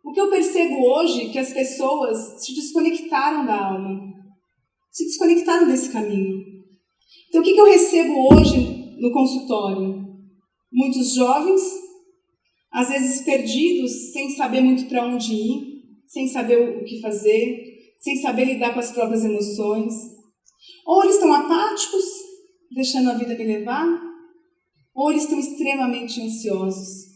O que eu percebo hoje é que as pessoas se desconectaram da alma, se desconectaram desse caminho. Então, o que eu recebo hoje no consultório? Muitos jovens, às vezes perdidos, sem saber muito para onde ir, sem saber o que fazer, sem saber lidar com as próprias emoções. Ou eles estão apáticos, deixando a vida me levar, ou eles estão extremamente ansiosos.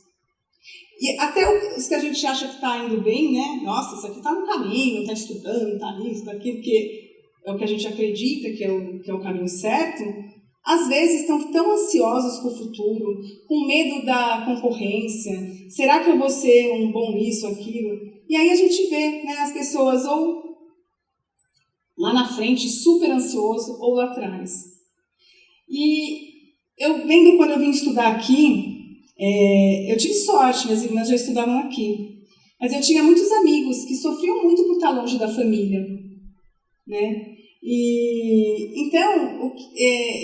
E até os que a gente acha que está indo bem, né? Nossa, isso aqui está no caminho, está estudando, está isso, está aquilo, que é o que a gente acredita que é o caminho certo, às vezes estão tão ansiosos com o futuro, com medo da concorrência. Será que eu vou ser um bom isso, aquilo? E aí a gente vê, né, as pessoas ou lá na frente, super ansioso, ou lá atrás. E eu lembro quando eu vim estudar aqui, eu tive sorte, minhas irmãs já estudavam aqui. Mas eu tinha muitos amigos que sofriam muito por estar longe da família, né? Então,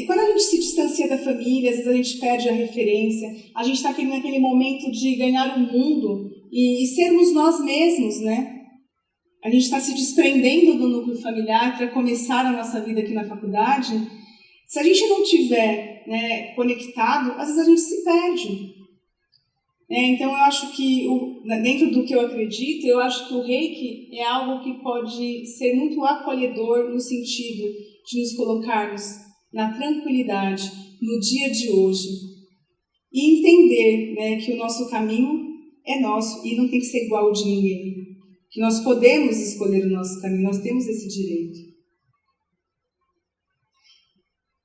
quando a gente se distancia da família, às vezes a gente perde a referência, a gente está naquele momento de ganhar o mundo e sermos nós mesmos, né? A gente está se desprendendo do núcleo familiar para começar a nossa vida aqui na faculdade. Se a gente não estiver, né, conectado, às vezes a gente se perde. Então, eu acho que, dentro do que eu acredito, eu acho que o Reiki é algo que pode ser muito acolhedor no sentido de nos colocarmos na tranquilidade, no dia de hoje. E entender, né, que o nosso caminho é nosso e não tem que ser igual ao de ninguém. Que nós podemos escolher o nosso caminho, nós temos esse direito.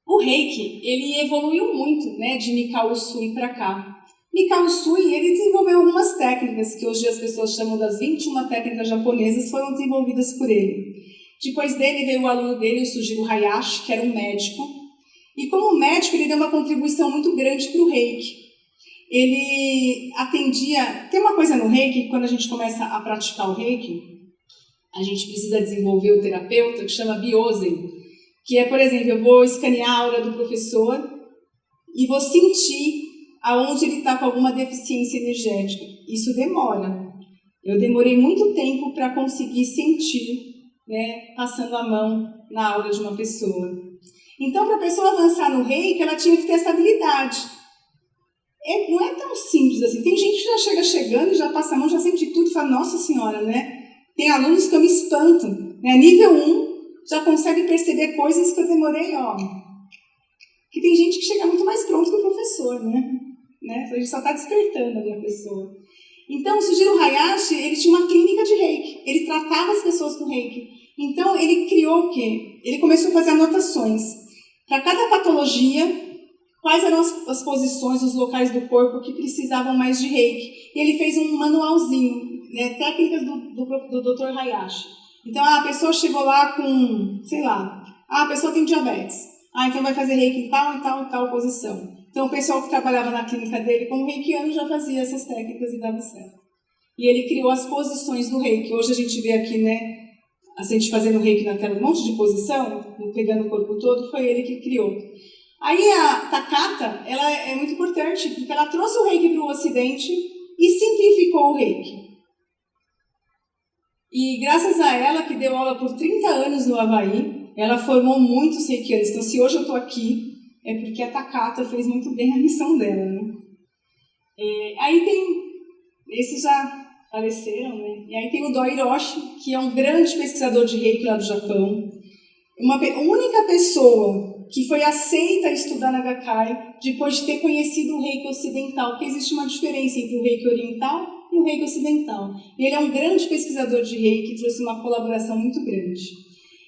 O Reiki, ele evoluiu muito, né, de Mikao Usui para cá. Mikao Usui, ele desenvolveu algumas técnicas que hoje as pessoas chamam das 21 técnicas japonesas, foram desenvolvidas por ele. Depois dele veio o aluno dele, o Sujiro Hayashi, que era um médico. E como médico, ele deu uma contribuição muito grande para o Reiki. Ele atendia... Tem uma coisa no Reiki, quando a gente começa a praticar o Reiki, a gente precisa desenvolver o terapeuta, que chama Biozen, que é, por exemplo, eu vou escanear a aura do professor e vou sentir aonde ele está com alguma deficiência energética. Isso demora. Eu demorei muito tempo para conseguir sentir, né, passando a mão na aura de uma pessoa. Então, para a pessoa avançar no reiki, ela tinha que ter essa habilidade. Não é tão simples assim. Tem gente que já chega chegando, já passa a mão, já sente tudo e fala, nossa senhora, né? Tem alunos que eu me espanto. Né? Nível 1 já consegue perceber coisas que eu demorei, ó. Que tem gente que chega muito mais pronto que o professor, né? A gente só está despertando ali a pessoa. Então, o Sujiro Hayashi, ele tinha uma clínica de reiki. Ele tratava as pessoas com reiki. Então, ele criou o quê? Ele começou a fazer anotações. Para cada patologia, quais eram as posições, os locais do corpo que precisavam mais de reiki. E ele fez um manualzinho, né, técnicas do Dr. Hayashi. Então, a pessoa chegou lá com, sei lá, a pessoa tem diabetes. Então vai fazer reiki em tal e tal e tal posição. Então, o pessoal que trabalhava na clínica dele como reikiano já fazia essas técnicas e dava certo. E ele criou as posições do reiki. Hoje a gente vê aqui, né, a gente fazendo reiki naquela monte de posição, pegando o corpo todo, foi ele que criou. Aí a Takata, ela é muito importante, porque ela trouxe o reiki para o ocidente e simplificou o reiki. E graças a ela, que deu aula por 30 anos no Havaí, ela formou muitos reikianos. Então, se hoje eu estou aqui, é porque a Takata fez muito bem a missão dela, né? Aí tem... Esses já faleceram, né? E aí tem o Doi Hiroshi, que é um grande pesquisador de reiki lá do Japão. A única pessoa que foi aceita a estudar na Gakkai depois de ter conhecido o reiki ocidental, porque existe uma diferença entre o reiki oriental e o reiki ocidental. E ele é um grande pesquisador de reiki que trouxe uma colaboração muito grande.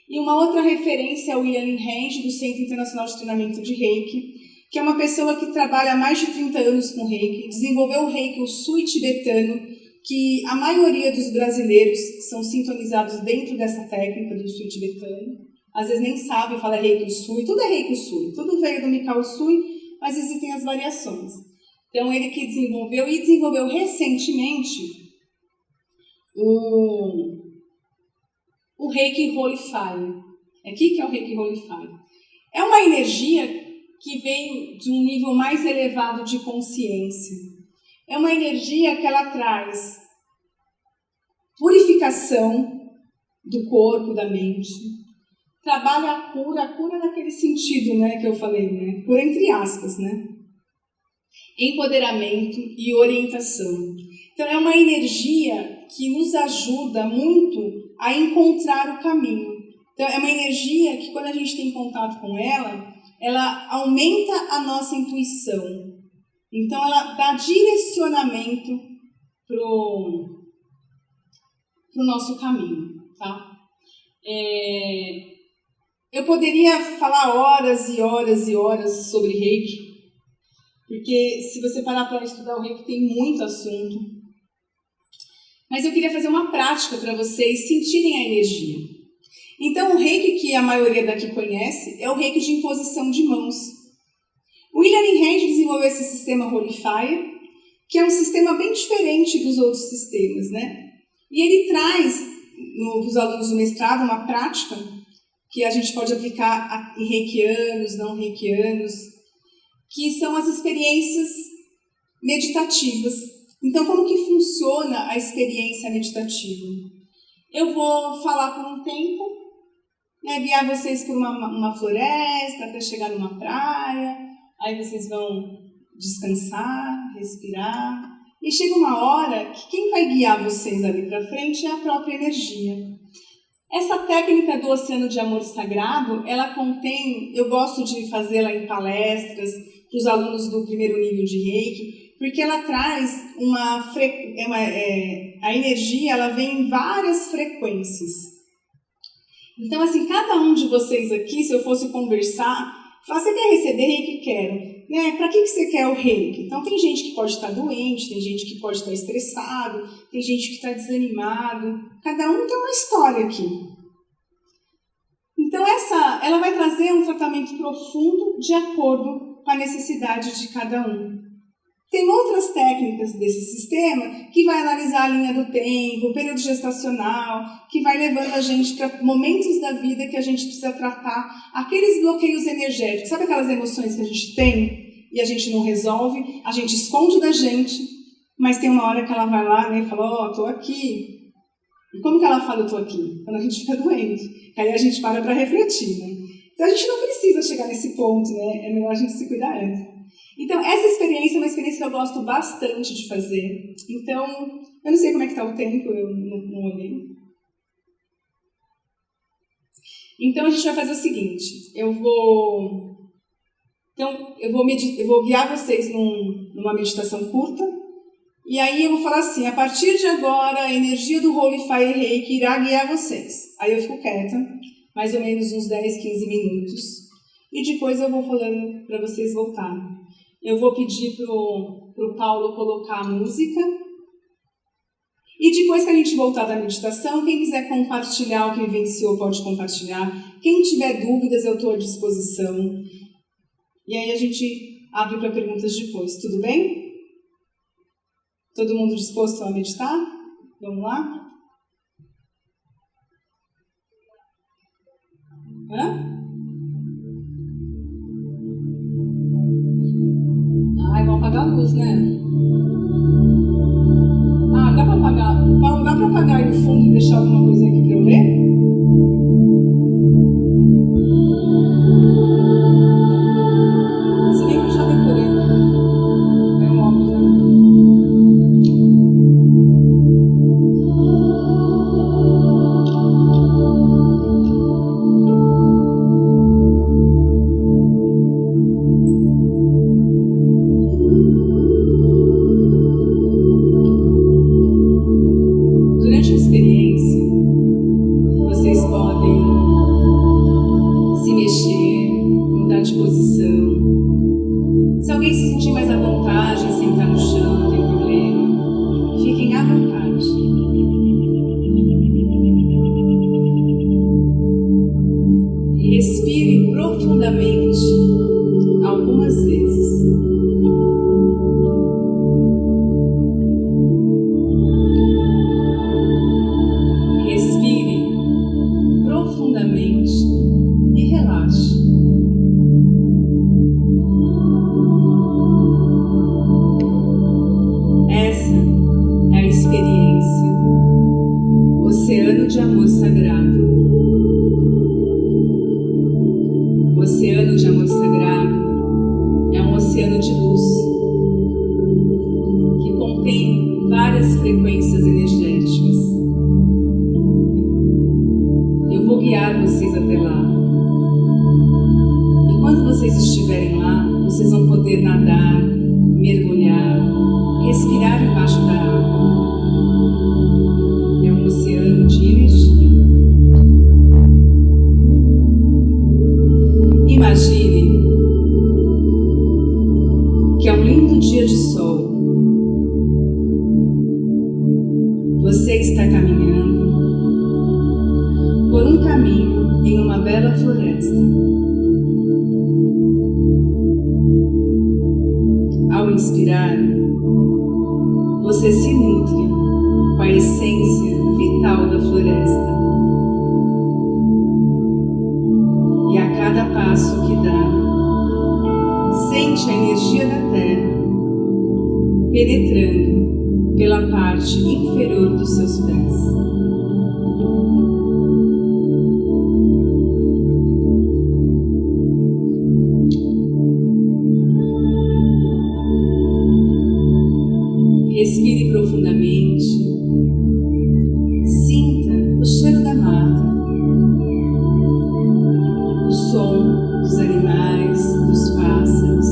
E uma outra referência é o William Hand, do Centro Internacional de Treinamento de Reiki, que é uma pessoa que trabalha há mais de 30 anos com reiki, desenvolveu o reiki, o sui tibetano, que a maioria dos brasileiros são sintonizados dentro dessa técnica do sui tibetano. Às vezes nem sabe, fala reiki sui, tudo é reiki sui, tudo veio do Mikao Sui, mas existem as variações. Então, ele que desenvolveu, e desenvolveu recentemente o Reiki Holy Fire. O que é o Reiki Holy Fire? É uma energia que vem de um nível mais elevado de consciência. É uma energia que ela traz purificação do corpo, da mente. Trabalha a cura naquele sentido, né, que eu falei, né? Cura entre aspas, né? Empoderamento e orientação. Então, é uma energia que nos ajuda muito a encontrar o caminho. Então, é uma energia que, quando a gente tem contato com ela, ela aumenta a nossa intuição. Então, ela dá direcionamento pro nosso caminho, tá? Eu poderia falar horas e horas e horas sobre reiki, porque se você parar para estudar o reiki, tem muito assunto. Mas eu queria fazer uma prática para vocês sentirem a energia. Então, o reiki que a maioria daqui conhece é o reiki de imposição de mãos. O William Hand desenvolveu esse sistema Holy Fire, que é um sistema bem diferente dos outros sistemas, né? E ele traz para os alunos do mestrado uma prática que a gente pode aplicar em reikianos, não reikianos, que são as experiências meditativas. Então, como que funciona a experiência meditativa? Eu vou falar por um tempo, né, guiar vocês por uma floresta até chegar numa praia, aí vocês vão descansar, respirar, e chega uma hora que quem vai guiar vocês ali para frente é a própria energia. Essa técnica do Oceano de Amor Sagrado, ela contém, eu gosto de fazê-la em palestras para os alunos do primeiro nível de Reiki, porque ela traz a energia, ela vem em várias frequências. Então, assim, cada um de vocês aqui, se eu fosse conversar, fala, você quer receber Reiki? Quero. Né? Para que você quer o Reiki? Então, tem gente que pode estar doente, tem gente que pode estar estressado, tem gente que está desanimado. Cada um tem uma história aqui. Então, ela vai trazer um tratamento profundo de acordo com a necessidade de cada um. Tem outras técnicas desse sistema que vai analisar a linha do tempo, o período gestacional, que vai levando a gente para momentos da vida que a gente precisa tratar aqueles bloqueios energéticos. Sabe aquelas emoções que a gente tem e a gente não resolve? A gente esconde da gente, Mas tem uma hora que ela vai lá, né, e fala, tô aqui. E como que ela fala, eu tô aqui? Quando a gente fica doente. Aí a gente para refletir, né? Então a gente não precisa chegar nesse ponto, né? É melhor a gente se cuidar antes. Então essa experiência é uma experiência que eu gosto bastante de fazer. Então, eu não sei como é que está o tempo, eu não olhei. Então a gente vai fazer o seguinte, eu vou guiar vocês numa meditação curta, e aí eu vou falar assim, a partir de agora a energia do Holy Fire Reiki irá guiar vocês. Aí eu fico quieta, mais ou menos uns 10, 15 minutos, e depois eu vou falando para vocês voltarem. Eu vou pedir pro Paulo colocar a música, e depois que a gente voltar da meditação, quem quiser compartilhar o que vivenciou pode compartilhar. Quem tiver dúvidas, eu estou à disposição. E aí a gente abre para perguntas depois, tudo bem? Todo mundo disposto a meditar? Vamos lá? Vão apagar a luz, né? Dá para apagar? Paulo, dá para apagar aí o fundo e deixar alguma coisinha aqui para eu ler? Se bem que eu já decorei. É um óculos, né? Durante a experiência, vocês podem se mexer, mudar de posição. Se alguém se sentir mais à vontade em sentar no chão, não tem problema. Fiquem à vontade. E respire profundamente algumas vezes. E relaxe. Essa é a experiência Oceano de Amor Sagrado. O Oceano de Amor Sagrado é um oceano de luz que contém várias frequências energéticas. Eu vou guiar vocês até lá. E quando vocês estiverem lá, vocês vão poder nadar, mergulhar, respirar embaixo da água. É um oceano de energia. Imagine que é um lindo dia de sol. Você está caminhando por um caminho em uma bela floresta. Ao inspirar, você se nutre com a essência vital da floresta. E a cada passo que dá, sente a energia da terra penetrando pela parte inferior dos seus pés. Respire profundamente, sinta o cheiro da mata, o som dos animais, dos pássaros.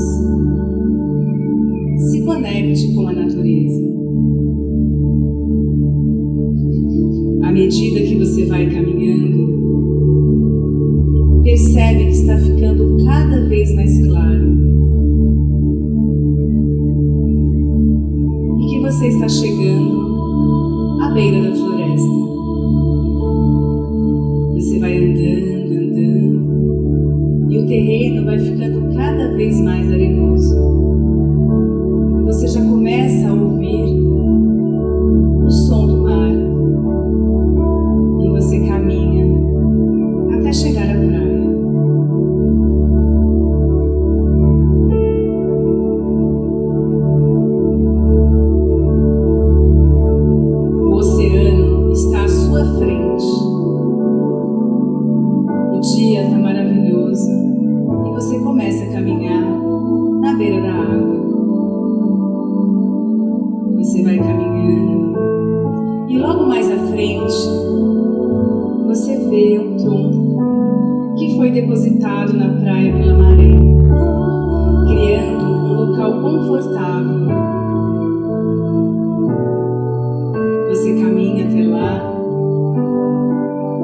Se conecte com a natureza. À medida que você vai caminhando, percebe que está ficando cada vez mais claro. Você está chegando à beira da floresta. Você vai andando, e o terreno vai ficando cada vez mais arenoso. Você já começa a ouvir o som do mar. E você caminha até chegar à praia. levado na praia pela maré, criando um local confortável. Você caminha até lá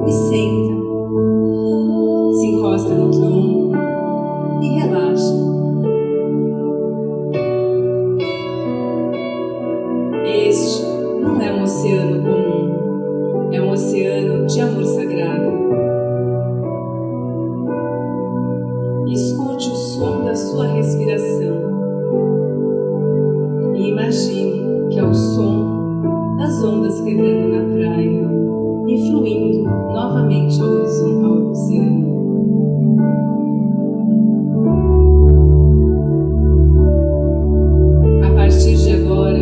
e senta, se encosta no tronco e relaxa. Este não é um oceano comum, é um oceano de amor sagrado. Escute o som da sua respiração e imagine que é o som das ondas quebrando na praia e fluindo novamente ao oceano. A partir de agora,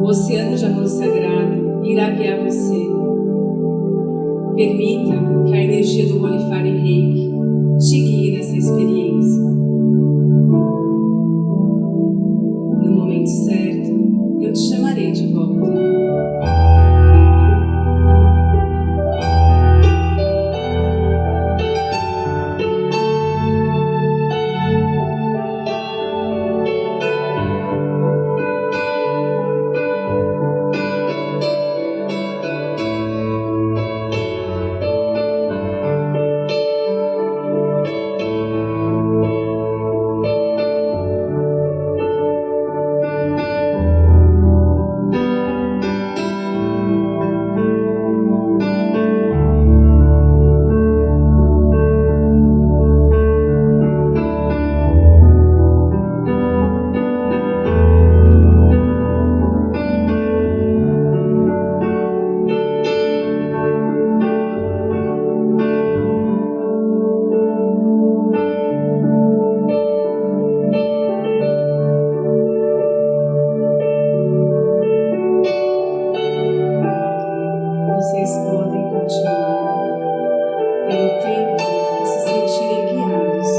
o oceano de amor sagrado irá guiar você. Permita que a energia do Holifare Reiki te guie nessa experiência. No momento certo, eu te chamarei de volta. Vocês podem continuar pelo tempo que se sentirem guiados.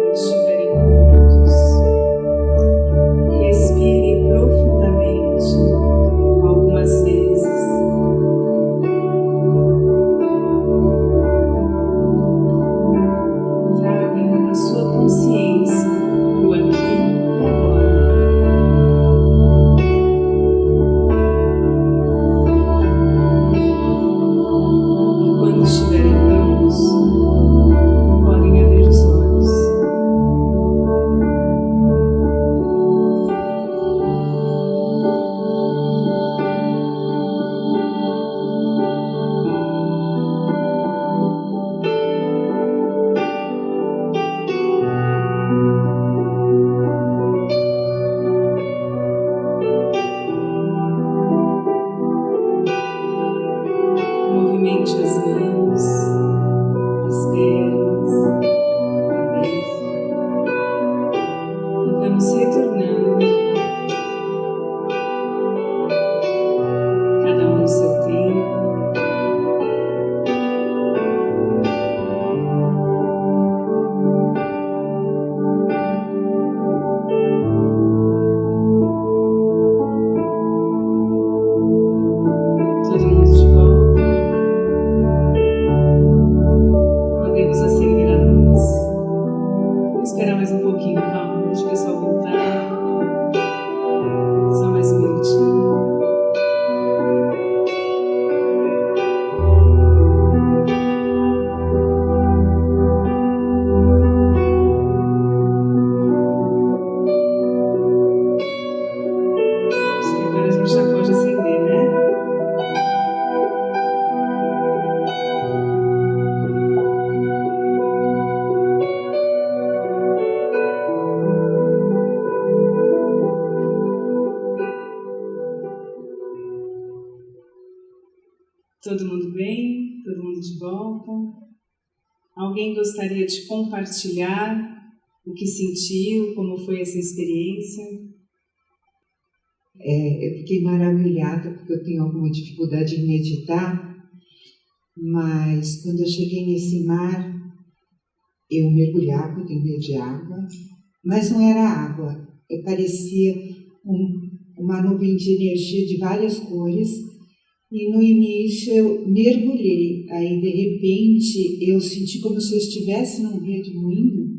Quando estiverem prontos, respire profundamente algumas vezes. Traga a sua consciência do aqui e agora. E quando estiverem prontos, podem abrir os olhos. Movimente as mãos, as pernas, a cabeça e vamos retornando, cada um no seu tempo. Todo mundo de volta. Podemos acender a luz. Vamos esperar mais um pouquinho, calma. Deixa o pessoal voltar. Só mais um minutinho. Acho que agora a gente já pode acender, né? Todo mundo bem? Todo mundo de volta? Alguém gostaria de compartilhar o que sentiu, como foi essa experiência? Eu fiquei maravilhada, porque eu tenho alguma dificuldade em meditar, mas quando eu cheguei nesse mar, Eu mergulhava, eu tenho medo de água, mas não era água. Parecia uma nuvem de energia de várias cores. E no início eu mergulhei. Aí, de repente, eu senti como se eu estivesse num redemoinho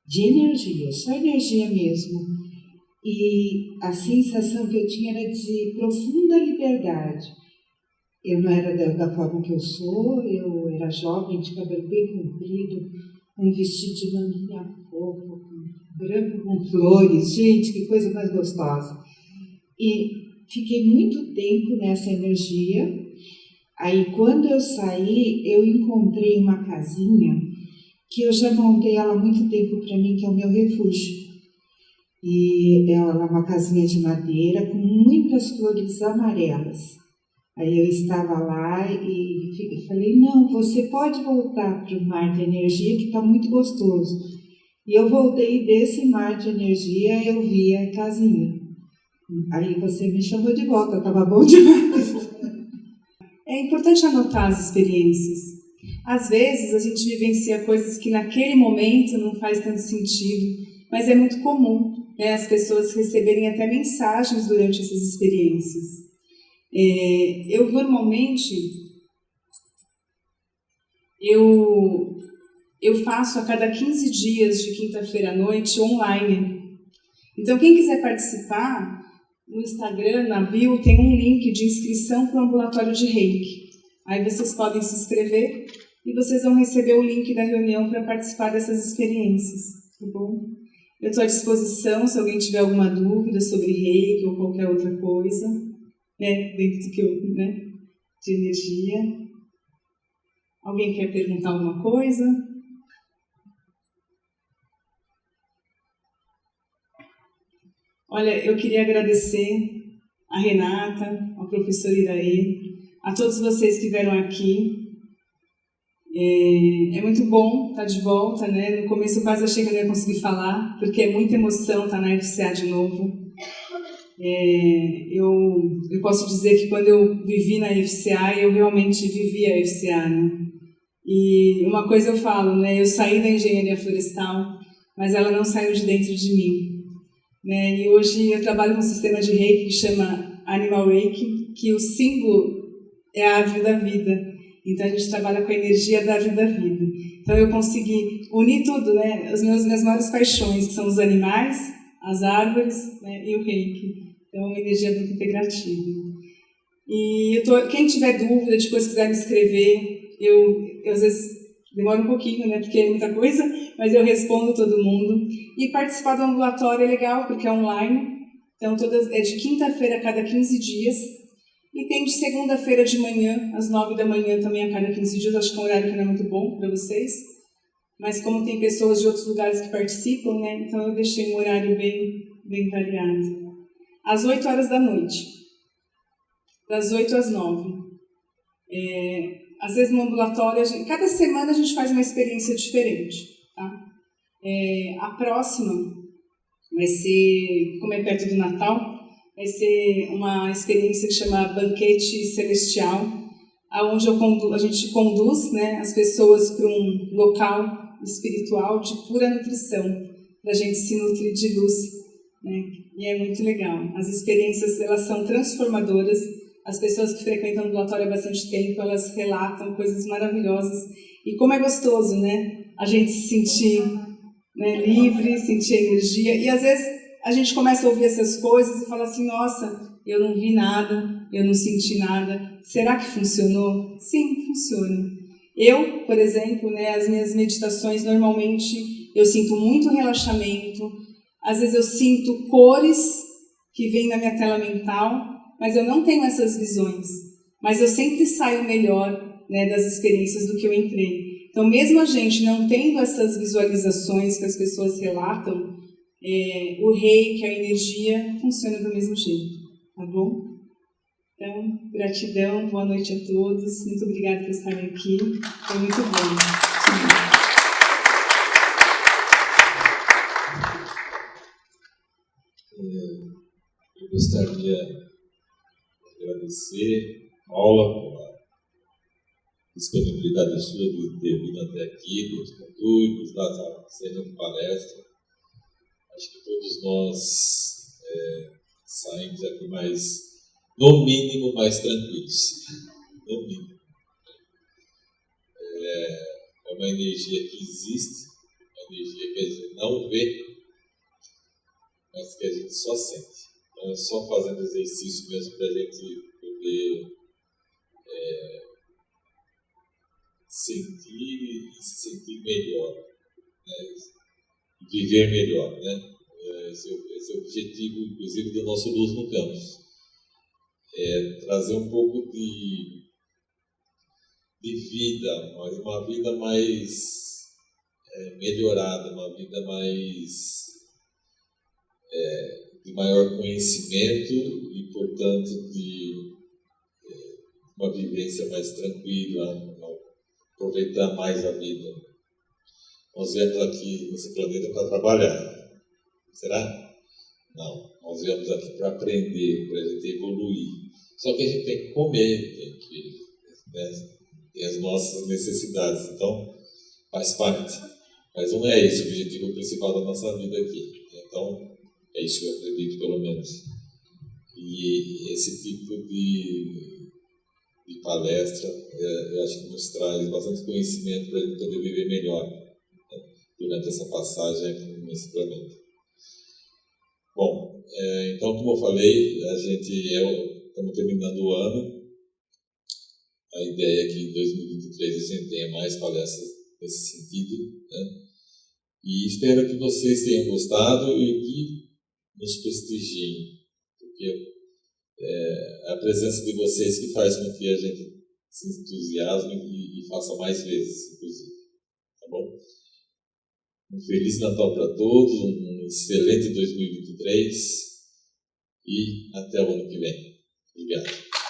de energia, só energia mesmo. E a sensação que eu tinha era de profunda liberdade. Eu não era da forma que eu sou, eu era jovem, de cabelo bem comprido, um vestido de manguinha fofa, branco com flores. Gente, que coisa mais gostosa. E fiquei muito tempo nessa energia. Aí, quando eu saí, eu encontrei uma casinha que eu já montei ela há muito tempo para mim, que é o meu refúgio. E ela é uma casinha de madeira com muitas flores amarelas. Aí eu estava lá e falei, não, você pode voltar para o mar de energia que está muito gostoso. E eu voltei desse mar de energia, eu vi a casinha. Aí você me chamou de volta, estava bom demais. É importante anotar as experiências. Às vezes a gente vivencia coisas que naquele momento não faz tanto sentido, mas é muito comum, né, as pessoas receberem até mensagens durante essas experiências. Eu normalmente eu faço a cada 15 dias de quinta-feira à noite online. Então quem quiser participar, no Instagram, na bio, tem um link de inscrição para o ambulatório de Reiki. Aí vocês podem se inscrever e vocês vão receber o link da reunião para participar dessas experiências, tá bom? Eu estou à disposição se alguém tiver alguma dúvida sobre Reiki ou qualquer outra coisa, né, dentro do que eu, né, de energia. Alguém quer perguntar alguma coisa? Olha, eu queria agradecer a Renata, ao professor Iraê, a todos vocês que vieram aqui. É muito bom estar de volta, né? No começo eu quase achei que eu não ia conseguir falar, porque é muita emoção estar na FCA de novo. Eu posso dizer que quando eu vivi na FCA, eu realmente vivi a FCA, né? E uma coisa eu falo, né? Eu saí da engenharia florestal, mas ela não saiu de dentro de mim. Né? E hoje eu trabalho com um sistema de Reiki que chama Animal Reiki, que o símbolo é a árvore da vida. Então a gente trabalha com a energia da árvore da vida. Então eu consegui unir tudo, né? As minhas maiores paixões, que são os animais, as árvores, né? E o Reiki. Então é uma energia muito integrativa. E quem tiver dúvida, depois quiser me escrever, eu às vezes demora um pouquinho, né? Porque é muita coisa, mas eu respondo todo mundo. E participar do ambulatório é legal, porque é online. Então, é de quinta-feira a cada 15 dias. E tem de segunda-feira de manhã, às 9 da manhã, também a cada 15 dias. Acho que é um horário que não é muito bom para vocês. Mas como tem pessoas de outros lugares que participam, né? Então eu deixei um horário bem variado. Às 8 horas da noite. Das 8 às 9. Às vezes no ambulatório, cada semana a gente faz uma experiência diferente. Tá? A próxima vai ser, como é perto do Natal, vai ser uma experiência que chama Banquete Celestial, onde a gente conduz, né, as pessoas para um local espiritual de pura nutrição, para a gente se nutrir de luz. Né? E é muito legal. As experiências, elas são transformadoras. As pessoas que frequentam o ambulatório há bastante tempo, elas relatam coisas maravilhosas. E como é gostoso, né? A gente se sentir, né, livre, sentir energia. E às vezes a gente começa a ouvir essas coisas e fala assim, nossa, eu não vi nada, eu não senti nada. Será que funcionou? Sim, funciona. Eu, por exemplo, né, as minhas meditações, normalmente, eu sinto muito relaxamento. Às vezes eu sinto cores que vêm na minha tela mental, mas eu não tenho essas visões. Mas eu sempre saio melhor, né, das experiências do que eu entrei. Então, mesmo a gente não tendo essas visualizações que as pessoas relatam, o Reiki, a energia, funciona do mesmo jeito. Tá bom? Então, gratidão, boa noite a todos. Muito obrigada por estarem aqui. Foi muito bom. Eu gostaria de agradecer a Paula disponibilidade sua de ter vindo até aqui, dos conteúdos, da cena de palestra. Acho que todos nós saímos aqui no mínimo, mais tranquilos. No mínimo. É uma energia que existe, uma energia que a gente não vê, mas que a gente só sente. Então é só fazendo exercício mesmo para a gente poder sentir e se sentir melhor, né? Viver melhor, né? Esse é o objetivo, inclusive, do nosso Luz no Campus. Trazer um pouco de vida, mas uma vida mais melhorada, uma vida mais de maior conhecimento e, portanto, de uma vivência mais tranquila, aproveitar mais a vida. Nós viemos aqui nesse planeta para trabalhar. Será? Não. Nós viemos aqui para aprender, para a gente evoluir. Só que a gente tem que comer, tem as nossas necessidades. Então, faz parte. Mas não é esse o objetivo principal da nossa vida aqui. Então, é isso que eu acredito, pelo menos. E esse tipo de palestra, eu acho que nos traz bastante conhecimento para a gente poder viver melhor, né, durante essa passagem aqui nesse planeta. Bom, então, como eu falei, a gente estamos terminando o ano. A ideia é que em 2023 a gente tenha mais palestras nesse sentido, né? E espero que vocês tenham gostado e que nos prestigiem, porque a presença de vocês que faz com que a gente se entusiasme e faça mais vezes, inclusive. Tá bom? Um Feliz Natal para todos, um excelente 2023 e até o ano que vem. Obrigado.